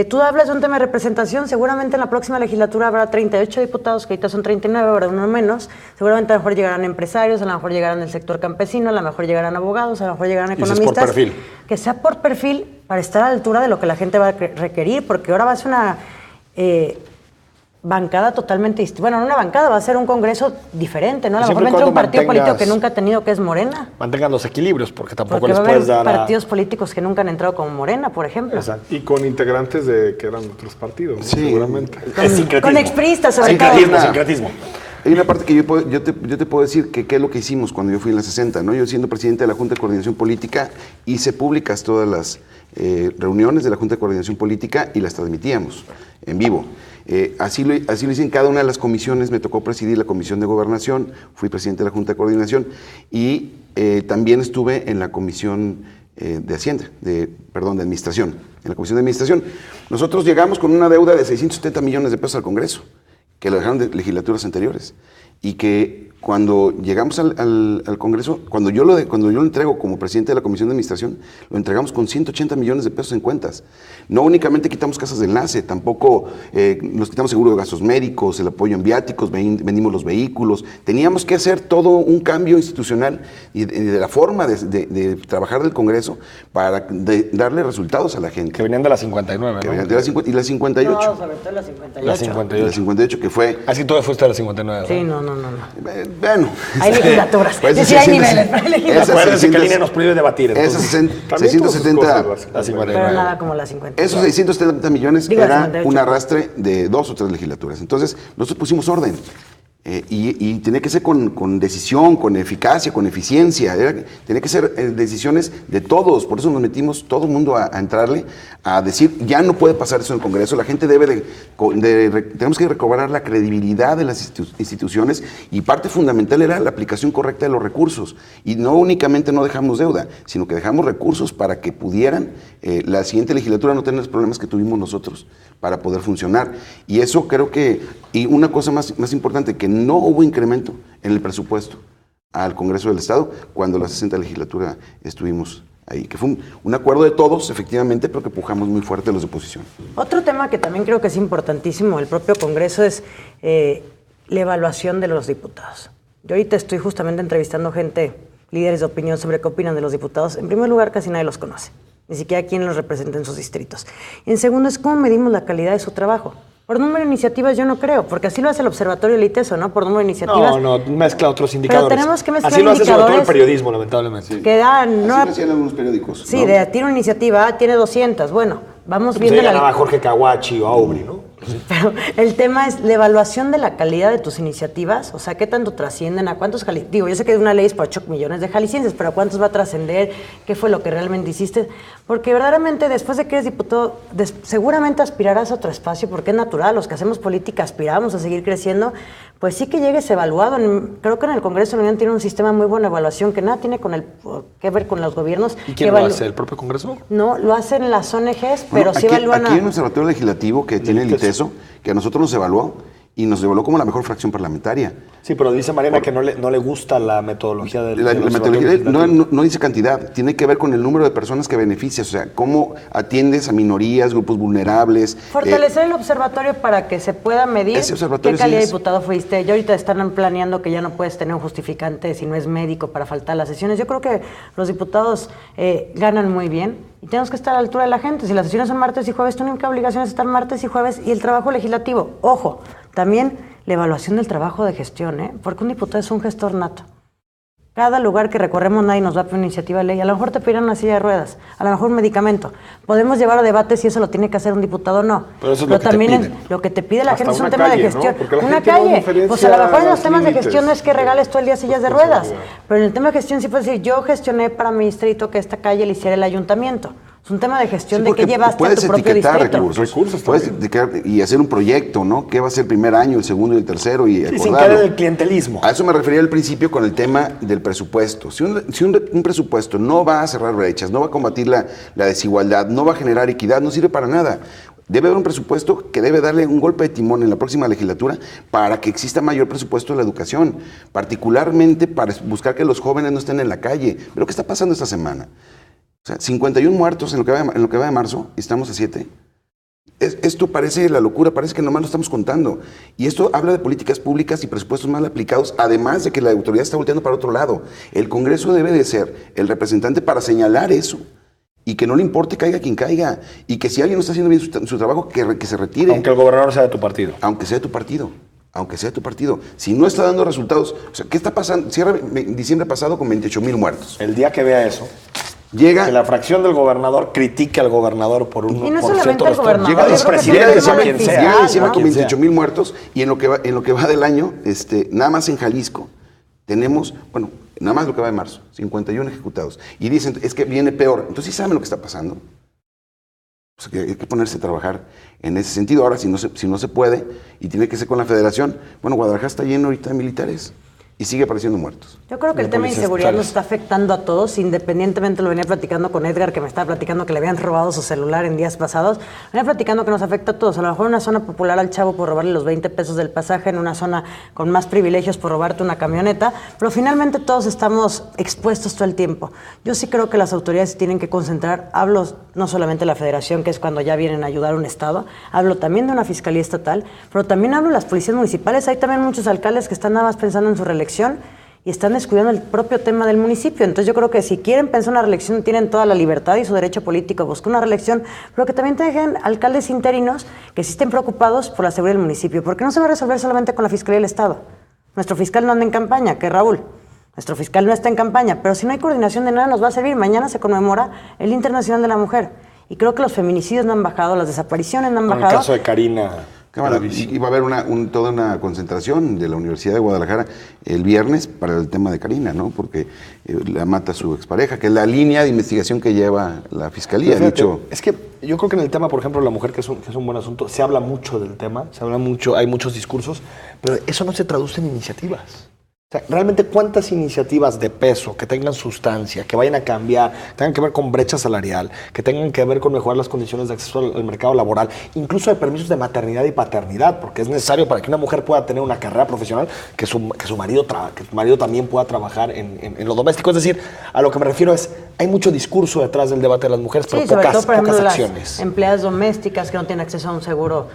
Speaker 4: Tú hablas de un tema de representación, seguramente en la próxima legislatura habrá 38 diputados, que ahorita son 39, habrá uno menos. Seguramente a lo mejor llegarán empresarios, a lo mejor llegarán del sector campesino, a lo mejor llegarán abogados, a lo mejor llegarán economistas.
Speaker 1: Y si es por perfil.
Speaker 4: Que sea por perfil para estar a la altura de lo que la gente va a requerir, porque ahora va a ser una bancada totalmente distinta. Bueno, no una bancada, va a ser un congreso diferente, ¿no? A lo mejor entra un partido político que nunca ha tenido, que es Morena.
Speaker 1: Mantengan los equilibrios, porque tampoco les
Speaker 4: va a
Speaker 1: puedes
Speaker 4: haber
Speaker 1: dar
Speaker 4: partidos políticos que nunca han entrado como Morena, por ejemplo.
Speaker 2: Exacto. Y con integrantes que eran otros partidos, ¿no?
Speaker 5: Sí.
Speaker 2: Seguramente.
Speaker 4: Con expristas, sobre todo.
Speaker 1: Sincretismo.
Speaker 5: Hay una parte que yo te puedo decir que qué es lo que hicimos cuando yo fui en la 60, ¿no? Yo siendo presidente de la Junta de Coordinación Política, hice públicas todas las reuniones de la Junta de Coordinación Política y las transmitíamos en vivo. Así lo hice en cada una de las comisiones. Me tocó presidir la Comisión de Gobernación, fui presidente de la Junta de Coordinación y también estuve en la Comisión de Hacienda, de Administración, en la Comisión de Administración. Nosotros llegamos con una deuda de 670 millones de pesos al Congreso, que lo dejaron de legislaturas anteriores, y que cuando llegamos al Congreso, cuando yo lo entrego como presidente de la Comisión de Administración, lo entregamos con 180 millones de pesos en cuentas. No únicamente quitamos casas de enlace, tampoco nos quitamos seguro de gastos médicos, el apoyo en viáticos, vendimos los vehículos. Teníamos que hacer todo un cambio institucional y de la forma de trabajar del Congreso para darle resultados a la gente.
Speaker 1: Que venían de la 59,
Speaker 5: que
Speaker 1: ¿no?
Speaker 5: venían de y la 58.
Speaker 4: No, sobre todo la 58.
Speaker 1: La 58.
Speaker 5: La 58, que fue...
Speaker 1: Así tú fuiste a la 59, ¿no?
Speaker 4: Sí, no.
Speaker 5: Bueno.
Speaker 4: Hay legislaturas.
Speaker 5: Pues,
Speaker 4: Sí, hay niveles, pero hay legislaturas.
Speaker 1: Acuérdense que el INE nos prohíbe debatir.
Speaker 5: Esas
Speaker 1: Entonces,
Speaker 5: 670...
Speaker 1: la 59.
Speaker 4: Pero nada como la 50.
Speaker 5: Esos 670 millones
Speaker 4: Digo,
Speaker 5: era
Speaker 4: 58.
Speaker 5: un arrastre de 2 o 3 legislaturas. Entonces, nosotros pusimos orden. Y tenía que ser con decisión, con eficacia, con eficiencia. Tenía que ser decisiones de todos. Por eso nos metimos todo el mundo a entrarle, a decir, ya no puede pasar eso en el Congreso. La gente tenemos que recobrar la credibilidad de las instituciones, y parte fundamental era la aplicación correcta de los recursos. Y no únicamente no dejamos deuda, sino que dejamos recursos para que pudieran la siguiente legislatura no tener los problemas que tuvimos nosotros para poder funcionar. Y eso creo que, y una cosa más importante, que no hubo incremento en el presupuesto al Congreso del Estado cuando la 60 legislatura estuvimos ahí, que fue un acuerdo de todos, efectivamente, pero que pujamos muy fuerte los de oposición.
Speaker 4: Otro tema que también creo que es importantísimo del propio Congreso es la evaluación de los diputados. Yo ahorita estoy justamente entrevistando gente, líderes de opinión, sobre qué opinan de los diputados. En primer lugar, casi nadie los conoce, ni siquiera quién los representa en sus distritos. Y en segundo es cómo medimos la calidad de su trabajo. Por número de iniciativas yo no creo, porque así lo hace el Observatorio del ITESO, ¿no? Por número de iniciativas.
Speaker 1: No, mezcla otros indicadores.
Speaker 4: Pero tenemos que mezclar
Speaker 1: así lo hace sobre todo el
Speaker 4: indicadores
Speaker 1: periodismo, lamentablemente.
Speaker 5: Sí.
Speaker 4: Que dan,
Speaker 5: Así lo hacían algunos periódicos.
Speaker 4: Sí,
Speaker 5: ¿no?
Speaker 4: tiene una iniciativa, tiene 200. Bueno, vamos
Speaker 1: Pues
Speaker 4: viendo
Speaker 1: ahí ganaba Jorge Caguachi o Aubry, ¿no?
Speaker 4: Pero el tema es la evaluación de la calidad de tus iniciativas, o sea, qué tanto trascienden, a cuántos, digo, yo sé que una ley es para 8 millones de jaliscienses, pero a cuántos va a trascender, qué fue lo que realmente hiciste, porque verdaderamente después de que eres diputado, seguramente aspirarás a otro espacio, porque es natural, los que hacemos política aspiramos a seguir creciendo, pues sí que llegues evaluado. Creo que en el Congreso de la Unión tiene un sistema muy buena evaluación que nada tiene que ver con los gobiernos.
Speaker 1: ¿Y quién lo hace? ¿El propio Congreso?
Speaker 4: No, lo hacen las ONGs, pero sí evalúan
Speaker 5: Aquí hay un observatorio legislativo que tiene el ITESO, que a nosotros nos evaluó y nos evaluó como la mejor fracción parlamentaria.
Speaker 1: Sí, pero dice Mariana que no le gusta la metodología del
Speaker 5: La metodología no dice cantidad, tiene que ver con el número de personas que beneficias, o sea, cómo atiendes a minorías, grupos vulnerables.
Speaker 4: Fortalecer el observatorio para que se pueda medir qué calidad de diputado fuiste. Ya ahorita están planeando que ya no puedes tener un justificante si no es médico para faltar a las sesiones. Yo creo que los diputados ganan muy bien y tenemos que estar a la altura de la gente. Si las sesiones son martes y jueves, tu única obligación es estar martes y jueves, y el trabajo legislativo. Ojo, también la evaluación del trabajo de gestión, porque un diputado es un gestor nato. Cada lugar que recorremos nadie nos va a pedir una iniciativa de ley. A lo mejor te pedirán una silla de ruedas, a lo mejor un medicamento. Podemos llevar a debate si eso lo tiene que hacer un diputado o no.
Speaker 1: Pero eso es lo que
Speaker 4: también
Speaker 1: te piden.
Speaker 4: lo que te pide la
Speaker 2: Hasta
Speaker 4: gente es un
Speaker 2: una
Speaker 4: tema
Speaker 2: calle,
Speaker 4: de gestión.
Speaker 2: ¿no?
Speaker 4: Una calle. Pues a lo mejor en los temas de gestión no es que regales todo el día sillas de ruedas. Pero en el tema de gestión sí puedes decir, yo gestioné para mi distrito que esta calle le hiciera el ayuntamiento. Es un tema de gestión de qué llevaste a tu propio distrito.
Speaker 5: Recursos puedes etiquetar y hacer un proyecto, ¿no? ¿Qué va a ser el primer año, el segundo y el tercero? Y
Speaker 1: sin caer en el clientelismo.
Speaker 5: A eso me refería al principio con el tema del presupuesto. Si un presupuesto no va a cerrar brechas, no va a combatir la desigualdad, no va a generar equidad, no sirve para nada. Debe haber un presupuesto que debe darle un golpe de timón en la próxima legislatura para que exista mayor presupuesto en la educación, particularmente para buscar que los jóvenes no estén en la calle. Pero ¿qué está pasando esta semana? O sea, 51 muertos en lo que va de marzo, y estamos a 7. Esto parece la locura, parece que nomás lo estamos contando. Y esto habla de políticas públicas y presupuestos mal aplicados, además de que la autoridad está volteando para otro lado. El Congreso debe de ser el representante para señalar eso. Y que no le importe caiga quien caiga. Y que si alguien no está haciendo bien su trabajo, que se retire.
Speaker 1: Aunque el gobernador sea de tu partido.
Speaker 5: Aunque sea de tu partido. Aunque sea de tu partido. Si no está dando resultados, o sea, ¿qué está pasando? Cierra diciembre pasado con 28,000 muertos.
Speaker 1: El día que vea eso,
Speaker 5: llega
Speaker 1: que la fracción del gobernador critique al gobernador por un
Speaker 4: y no
Speaker 1: por
Speaker 4: solamente
Speaker 1: cierto
Speaker 4: el gobernador,
Speaker 1: llega los presidentes o quien sea.
Speaker 5: Llega diciembre
Speaker 4: ¿no?
Speaker 5: con 28,000 muertos y en lo que va del año, nada más en Jalisco tenemos, bueno, nada más lo que va de marzo, 51 ejecutados. Y dicen, es que viene peor. Entonces, ¿sí saben lo que está pasando? O sea, que hay que ponerse a trabajar en ese sentido. Ahora, si no se puede y tiene que ser con la federación, bueno, Guadalajara está lleno ahorita de militares. Y sigue apareciendo muertos.
Speaker 4: Yo creo que el tema de inseguridad nos está afectando a todos, independientemente, lo venía platicando con Edgar, que me estaba platicando que le habían robado su celular en días pasados. Venía platicando que nos afecta a todos. A lo mejor en una zona popular al chavo por robarle los 20 pesos del pasaje, en una zona con más privilegios por robarte una camioneta, pero finalmente todos estamos expuestos todo el tiempo. Yo sí creo que las autoridades se tienen que concentrar, hablo no solamente de la federación, que es cuando ya vienen a ayudar a un estado, hablo también de una fiscalía estatal, pero también hablo de las policías municipales. Hay también muchos alcaldes que están nada más pensando en su reelección y están descuidando el propio tema del municipio. Entonces yo creo que si quieren pensar una reelección tienen toda la libertad y su derecho político a buscar una reelección, pero que también te dejen alcaldes interinos que sí estén preocupados por la seguridad del municipio, porque no se va a resolver solamente con la Fiscalía del Estado. Nuestro fiscal no anda en campaña, que Raúl. Nuestro fiscal no está en campaña, pero si no hay coordinación de nada nos va a servir. Mañana se conmemora el Día Internacional de la Mujer y creo que los feminicidios no han bajado, las desapariciones no han bajado.
Speaker 1: En el caso de Karina...
Speaker 5: Y va a haber toda una concentración de la Universidad de Guadalajara el viernes para el tema de Karina, ¿no? Porque la mata su expareja, que es la línea de investigación que lleva la Fiscalía.
Speaker 1: Fíjate, es que yo creo que en el tema, por ejemplo, de la mujer, que es un buen asunto, se habla mucho del tema, se habla mucho, hay muchos discursos, pero eso no se traduce en iniciativas. O sea, realmente cuántas iniciativas de peso que tengan sustancia, que vayan a cambiar, tengan que ver con brecha salarial, que tengan que ver con mejorar las condiciones de acceso al mercado laboral, incluso de permisos de maternidad y paternidad, porque es necesario para que una mujer pueda tener una carrera profesional, que su marido también pueda trabajar en lo doméstico. Es decir, a lo que me refiero es, hay mucho discurso detrás del debate de las mujeres, pero
Speaker 4: sobre todo, por ejemplo,
Speaker 1: pocas acciones.
Speaker 4: Las empleadas domésticas que no tienen acceso a un seguro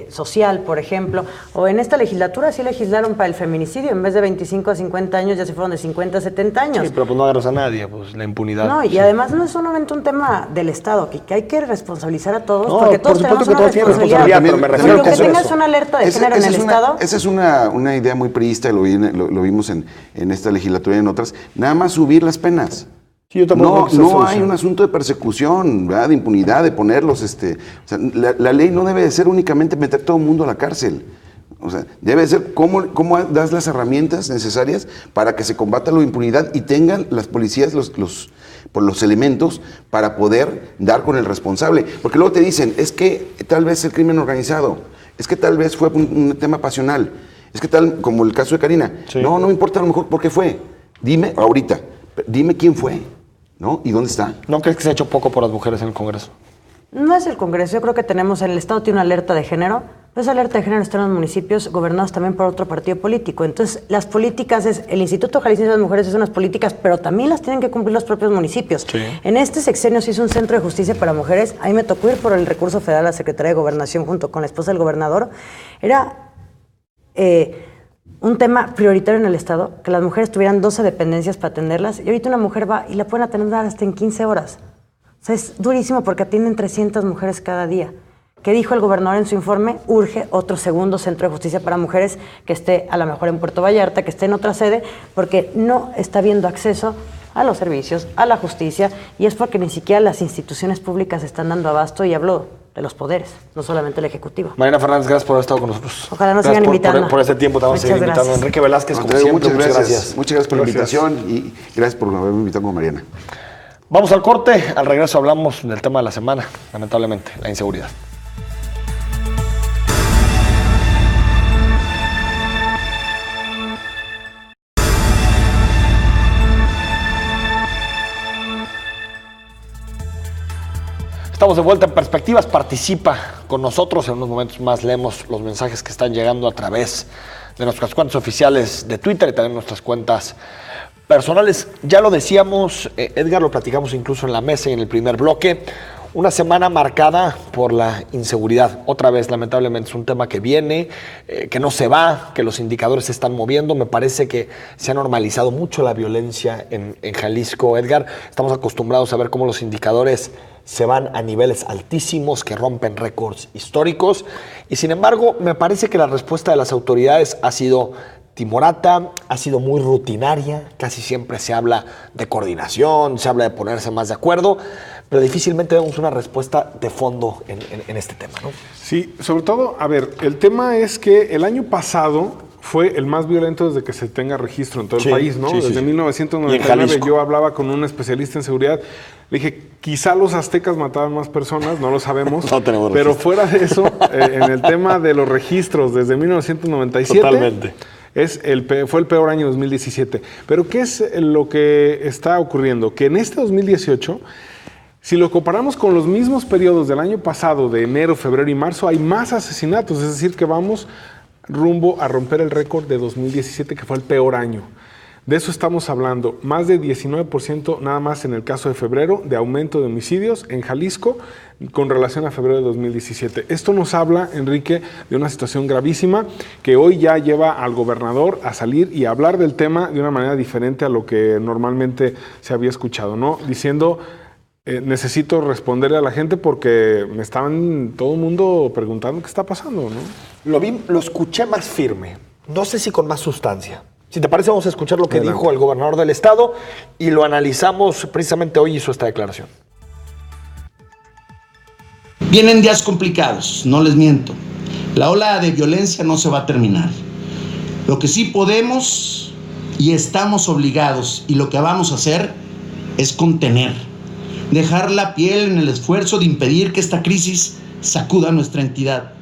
Speaker 4: social, por ejemplo, o en esta legislatura sí legislaron para el feminicidio, en vez de 25 a 50 años, ya se fueron de 50 a 70 años.
Speaker 1: Sí, pero pues no agarras a nadie, pues la impunidad.
Speaker 4: No, y además no es solamente un tema del Estado, que hay que responsabilizar a todos,
Speaker 1: no,
Speaker 4: porque todos
Speaker 1: por supuesto
Speaker 4: tenemos
Speaker 1: que
Speaker 4: una
Speaker 1: todos tienen responsabilidad, pero me refiero
Speaker 4: que
Speaker 1: a
Speaker 4: tengas
Speaker 1: eso.
Speaker 4: una alerta de género en el Estado.
Speaker 5: Esa es una idea muy priista, lo vimos en esta legislatura y en otras. Nada más subir las penas.
Speaker 1: Sí, yo tampoco creo que sea
Speaker 5: No
Speaker 1: solución.
Speaker 5: hay un asunto de persecución, ¿verdad? De impunidad, de ponerlos. O sea, la ley no debe de ser únicamente meter todo el mundo a la cárcel. O sea, debe ser cómo das las herramientas necesarias para que se combata la impunidad y tengan las policías los elementos para poder dar con el responsable. Porque luego te dicen, es que tal vez el crimen organizado, es que tal vez fue un tema pasional, es que tal, como el caso de Karina.
Speaker 1: Sí.
Speaker 5: No me importa a lo mejor por qué fue. Dime ahorita, dime quién fue, ¿no? ¿Y dónde está?
Speaker 1: ¿No crees que se ha hecho poco por las mujeres en el Congreso?
Speaker 4: No es el Congreso, yo creo que el Estado tiene una alerta de género, pero esa alerta de género está en los municipios gobernados también por otro partido político. Entonces, las políticas, el Instituto Jalisciense de las Mujeres es unas políticas, pero también las tienen que cumplir los propios municipios. Sí. En este sexenio se hizo un centro de justicia para mujeres, a mí me tocó ir por el recurso federal a la Secretaría de Gobernación junto con la esposa del gobernador. Era un tema prioritario en el Estado, que las mujeres tuvieran 12 dependencias para atenderlas, y ahorita una mujer va y la pueden atender hasta en 15 horas. O sea, es durísimo porque atienden 300 mujeres cada día. ¿Qué dijo el gobernador en su informe? Urge otro segundo centro de justicia para mujeres que esté a lo mejor en Puerto Vallarta, que esté en otra sede, porque no está habiendo acceso a los servicios, a la justicia, y es porque ni siquiera las instituciones públicas están dando abasto, y hablo de los poderes, no solamente el Ejecutivo.
Speaker 1: Mariana Fernández, gracias por haber estado con nosotros.
Speaker 4: Ojalá nos sigan invitando.
Speaker 1: Por este tiempo te vamos a seguir invitando. Enrique Velázquez, como siempre,
Speaker 5: muchas
Speaker 1: gracias.
Speaker 5: Muchas gracias por la invitación y gracias por haberme invitado con Mariana.
Speaker 1: Vamos al corte, al regreso hablamos del tema de la semana, lamentablemente, la inseguridad. Estamos de vuelta en Perspectivas, participa con nosotros, en unos momentos más leemos los mensajes que están llegando a través de nuestras cuentas oficiales de Twitter y también nuestras cuentas personales. Ya lo decíamos, Edgar, lo platicamos incluso en la mesa y en el primer bloque, una semana marcada por la inseguridad. Otra vez, lamentablemente, es un tema que viene, que no se va, que los indicadores se están moviendo. Me parece que se ha normalizado mucho la violencia en Jalisco, Edgar. Estamos acostumbrados a ver cómo los indicadores se van a niveles altísimos que rompen récords históricos. Y sin embargo, me parece que la respuesta de las autoridades ha sido timorata, ha sido muy rutinaria. Casi siempre se habla de coordinación, se habla de ponerse más de acuerdo, pero difícilmente vemos una respuesta de fondo en este tema, ¿no? Sí, sobre todo, a ver, el tema es que el año pasado fue el más violento desde que se tenga registro en todo el país, ¿no? Desde 1999 yo hablaba con un especialista en seguridad, le dije, quizá los aztecas mataban más personas, no lo sabemos, no tenemos pero fuera de eso, en el tema de los registros desde 1997... Totalmente. Fue el peor año 2017. Pero ¿qué es lo que está ocurriendo? Que en este 2018, si lo comparamos con los mismos periodos del año pasado, de enero, febrero y marzo, hay más asesinatos. Es decir, que vamos rumbo a romper el récord de 2017, que fue el peor año. De eso estamos hablando. Más de 19% nada más en el caso de febrero de aumento de homicidios en Jalisco con relación a febrero de 2017. Esto nos habla, Enrique, de una situación gravísima que hoy ya lleva al gobernador a salir y a hablar del tema de una manera diferente a lo que normalmente se había escuchado, ¿no? Diciendo, necesito responderle a la gente porque me estaban todo el mundo preguntando qué está pasando, ¿no? Lo escuché más firme, no sé si con más sustancia. Si te parece, vamos a escuchar lo que dijo el gobernador del estado y lo analizamos. Precisamente hoy hizo esta declaración.
Speaker 6: Vienen días complicados, no les miento. La ola de violencia no se va a terminar. Lo que sí podemos y estamos obligados y lo que vamos a hacer es contener, dejar la piel en el esfuerzo de impedir que esta crisis sacuda nuestra entidad.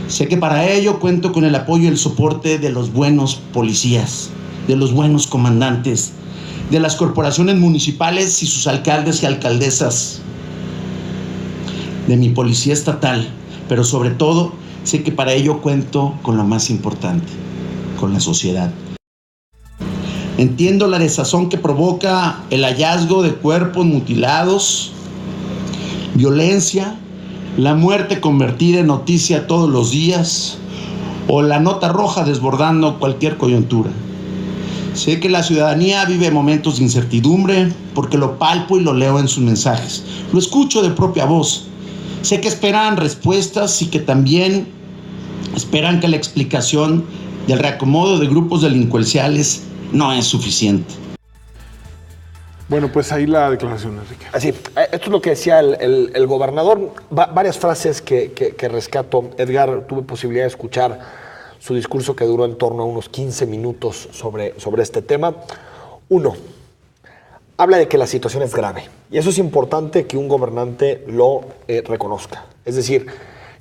Speaker 6: Sé que para ello cuento con el apoyo y el soporte de los buenos policías, de los buenos comandantes, de las corporaciones municipales y sus alcaldes y alcaldesas, de mi policía estatal, pero sobre todo sé que para ello cuento con lo más importante, con la sociedad. Entiendo la desazón que provoca el hallazgo de cuerpos mutilados, violencia, la muerte convertida en noticia todos los días o la nota roja desbordando cualquier coyuntura. Sé que la ciudadanía vive momentos de incertidumbre porque lo palpo y lo leo en sus mensajes. Lo escucho de propia voz. Sé que esperan respuestas y que también esperan que la explicación del reacomodo de grupos delincuenciales no es suficiente.
Speaker 2: Bueno, pues ahí la declaración, Enrique.
Speaker 1: Así, esto es lo que decía el gobernador. Varias frases que rescato. Edgar, tuve posibilidad de escuchar su discurso que duró en torno a unos 15 minutos sobre este tema. Uno, habla de que la situación es grave. Y eso es importante que un gobernante lo reconozca. Es decir,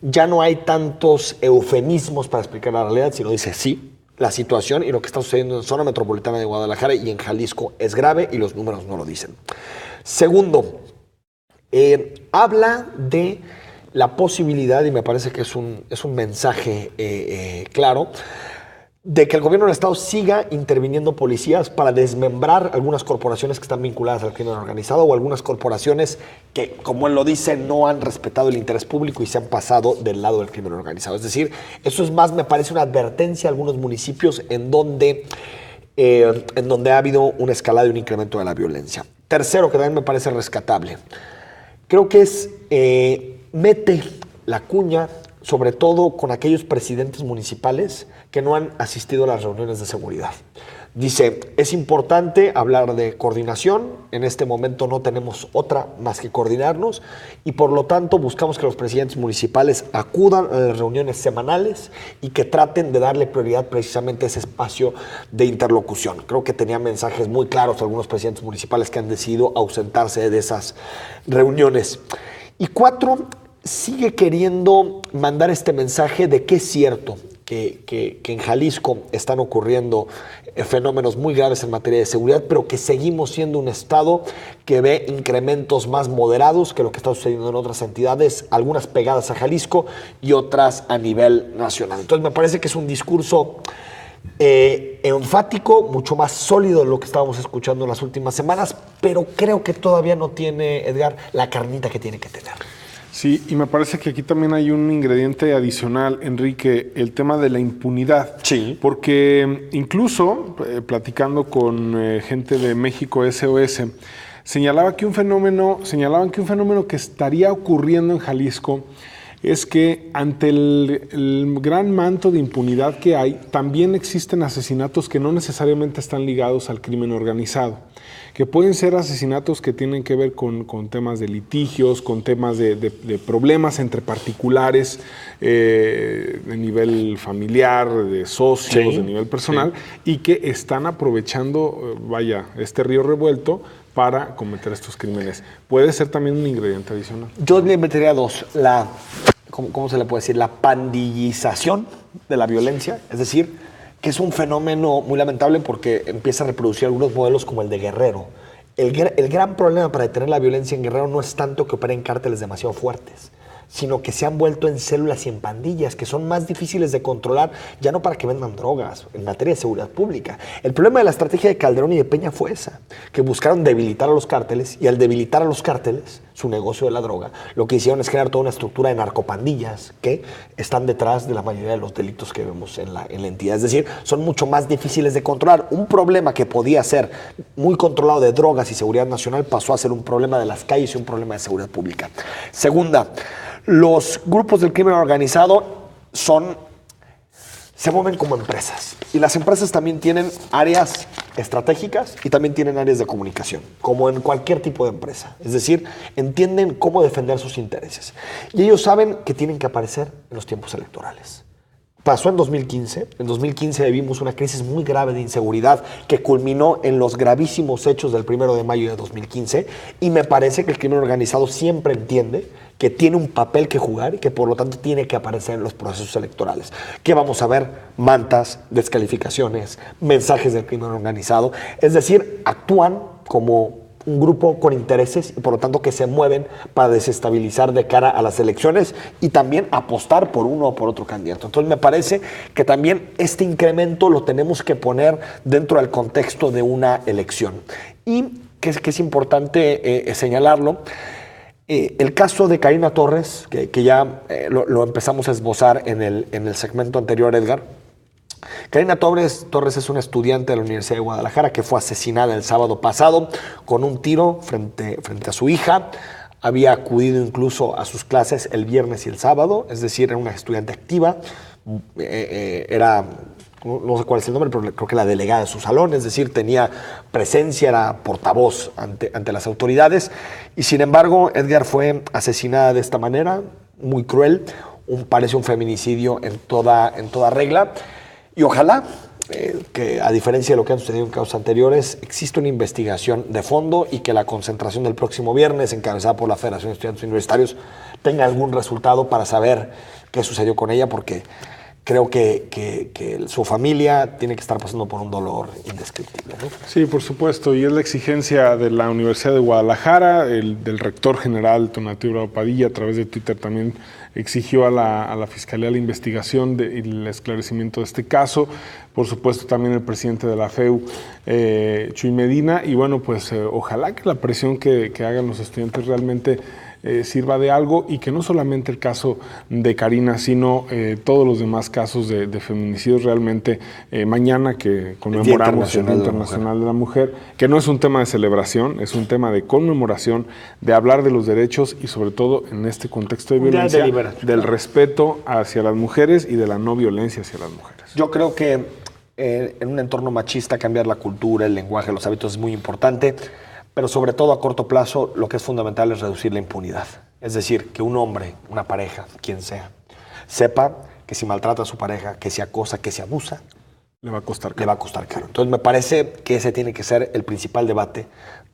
Speaker 1: ya no hay tantos eufemismos para explicar la realidad, sino dice sí. La situación y lo que está sucediendo en zona metropolitana de Guadalajara y en Jalisco es grave y los números no lo dicen. Segundo, habla de la posibilidad, y me parece que es un mensaje claro, de que el gobierno del Estado siga interviniendo policías para desmembrar algunas corporaciones que están vinculadas al crimen organizado o algunas corporaciones que, como él lo dice, no han respetado el interés público y se han pasado del lado del crimen organizado. Es decir, eso es más, me parece, una advertencia a algunos municipios en donde ha habido una escalada y un incremento de la violencia. Tercero, que también me parece rescatable, creo que es mete la cuña sobre todo con aquellos presidentes municipales que no han asistido a las reuniones de seguridad. Dice, es importante hablar de coordinación, en este momento no tenemos otra más que coordinarnos y por lo tanto buscamos que los presidentes municipales acudan a las reuniones semanales y que traten de darle prioridad precisamente a ese espacio de interlocución. Creo que tenía mensajes muy claros algunos presidentes municipales que han decidido ausentarse de esas reuniones. Y 4, sigue queriendo mandar este mensaje de que es cierto que en Jalisco están ocurriendo fenómenos muy graves en materia de seguridad, pero que seguimos siendo un estado que ve incrementos más moderados que lo que está sucediendo en otras entidades, algunas pegadas a Jalisco y otras a nivel nacional. Entonces me parece que es un discurso enfático, mucho más sólido de lo que estábamos escuchando en las últimas semanas, pero creo que todavía no tiene, Edgar, la carnita que tiene que tener.
Speaker 2: Sí, y me parece que aquí también hay un ingrediente adicional, Enrique, el tema de la impunidad.
Speaker 1: Sí.
Speaker 2: Porque incluso, platicando con gente de México SOS, señalaban que un fenómeno que estaría ocurriendo en Jalisco es que ante el gran manto de impunidad que hay, también existen asesinatos que no necesariamente están ligados al crimen organizado, que pueden ser asesinatos que tienen que ver con temas de litigios, con temas de problemas entre particulares, de nivel familiar, de socios, de nivel personal, y que están aprovechando, este río revuelto para cometer estos crímenes. Puede ser también un ingrediente adicional.
Speaker 1: Yo le metería 2, ¿cómo se le puede decir? La pandillización de la violencia, es decir, que es un fenómeno muy lamentable porque empieza a reproducir algunos modelos como el de Guerrero. El gran problema para detener la violencia en Guerrero no es tanto que operen cárteles demasiado fuertes, sino que se han vuelto en células y en pandillas que son más difíciles de controlar, ya no para que vendan drogas, en materia de seguridad pública. El problema de la estrategia de Calderón y de Peña fue esa, que buscaron debilitar a los cárteles y al debilitar a los cárteles, su negocio de la droga, lo que hicieron es crear toda una estructura de narcopandillas que están detrás de la mayoría de los delitos que vemos en la entidad. Es decir, son mucho más difíciles de controlar. Un problema que podía ser muy controlado de drogas y seguridad nacional pasó a ser un problema de las calles y un problema de seguridad pública. Segunda, los grupos del crimen organizado se mueven como empresas. Y las empresas también tienen áreas estratégicas y también tienen áreas de comunicación, como en cualquier tipo de empresa. Es decir, entienden cómo defender sus intereses. Y ellos saben que tienen que aparecer en los tiempos electorales. Pasó en 2015. En 2015 vivimos una crisis muy grave de inseguridad que culminó en los gravísimos hechos del 1 de mayo de 2015. Y me parece que el crimen organizado siempre entiende que tiene un papel que jugar y que por lo tanto tiene que aparecer en los procesos electorales. ¿Qué vamos a ver? Mantas, descalificaciones, mensajes del crimen organizado. Es decir, actúan como un grupo con intereses y por lo tanto que se mueven para desestabilizar de cara a las elecciones y también apostar por uno o por otro candidato. Entonces me parece que también este incremento lo tenemos que poner dentro del contexto de una elección. Y que es importante señalarlo, el caso de Karina Torres, que ya lo empezamos a esbozar en el segmento anterior, Edgar. Karina Torres es una estudiante de la Universidad de Guadalajara que fue asesinada el sábado pasado con un tiro frente a su hija. Había acudido incluso a sus clases el viernes y el sábado, es decir, era una estudiante activa, era no sé cuál es el nombre, pero creo que la delegada de su salón, es decir, tenía presencia, era portavoz ante las autoridades, y sin embargo Edgar fue asesinada de esta manera, muy cruel, parece un feminicidio en toda regla, y ojalá que, a diferencia de lo que han sucedido en casos anteriores, existe una investigación de fondo y que la concentración del próximo viernes, encabezada por la Federación de Estudiantes Universitarios, tenga algún resultado para saber qué sucedió con ella, porque creo que su familia tiene que estar pasando por un dolor indescriptible, ¿no?
Speaker 2: Sí, por supuesto, y es la exigencia de la Universidad de Guadalajara, del rector general Tonatiuh Bravo Padilla, a través de Twitter también exigió a la Fiscalía la investigación y el esclarecimiento de este caso. Por supuesto, también el presidente de la FEU, Chuy Medina, y bueno, pues ojalá que la presión que hagan los estudiantes realmente sirva de algo, y que no solamente el caso de Karina, sino todos los demás casos de feminicidios realmente mañana, que conmemoramos el Día Internacional de la Mujer, que no es un tema de celebración, es un tema de conmemoración, de hablar de los derechos y sobre todo en este contexto de violencia, del respeto hacia las mujeres y de la no violencia hacia las mujeres.
Speaker 1: Yo creo que en un entorno machista cambiar la cultura, el lenguaje, los hábitos es muy importante. Pero sobre todo a corto plazo lo que es fundamental es reducir la impunidad. Es decir, que un hombre, una pareja, quien sea, sepa que si maltrata a su pareja, que si acosa, que si abusa,
Speaker 2: le va a costar caro.
Speaker 1: Le va a costar caro. Entonces me parece que ese tiene que ser el principal debate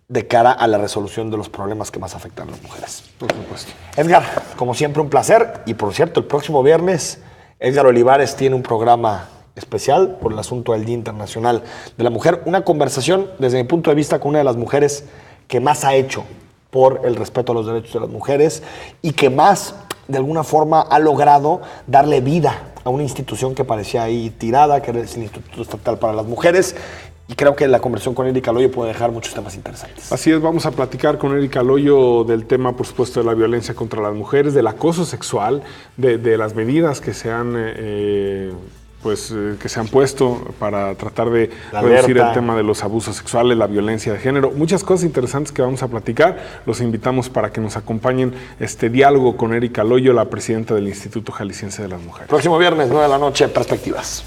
Speaker 1: de cara a la resolución de los problemas que más afectan a las mujeres.
Speaker 2: Por supuesto.
Speaker 1: Edgar, como siempre un placer. Y por cierto, el próximo viernes Edgar Olivares tiene un programa especial por el asunto del Día Internacional de la Mujer. Una conversación, desde mi punto de vista, con una de las mujeres que más ha hecho por el respeto a los derechos de las mujeres y que más, de alguna forma, ha logrado darle vida a una institución que parecía ahí tirada, que era el Instituto Estatal para las Mujeres. Y creo que la conversación con Erika Loyo puede dejar muchos temas interesantes.
Speaker 2: Así es, vamos a platicar con Erika Loyo del tema, por supuesto, de la violencia contra las mujeres, del acoso sexual, de las medidas que se han que se han puesto para tratar de reducir el tema de los abusos sexuales, la violencia de género. Muchas cosas interesantes que vamos a platicar. Los invitamos para que nos acompañen este diálogo con Erika Loyo, la presidenta del Instituto Jalisciense de las Mujeres.
Speaker 1: Próximo viernes, 9 de la noche, Perspectivas.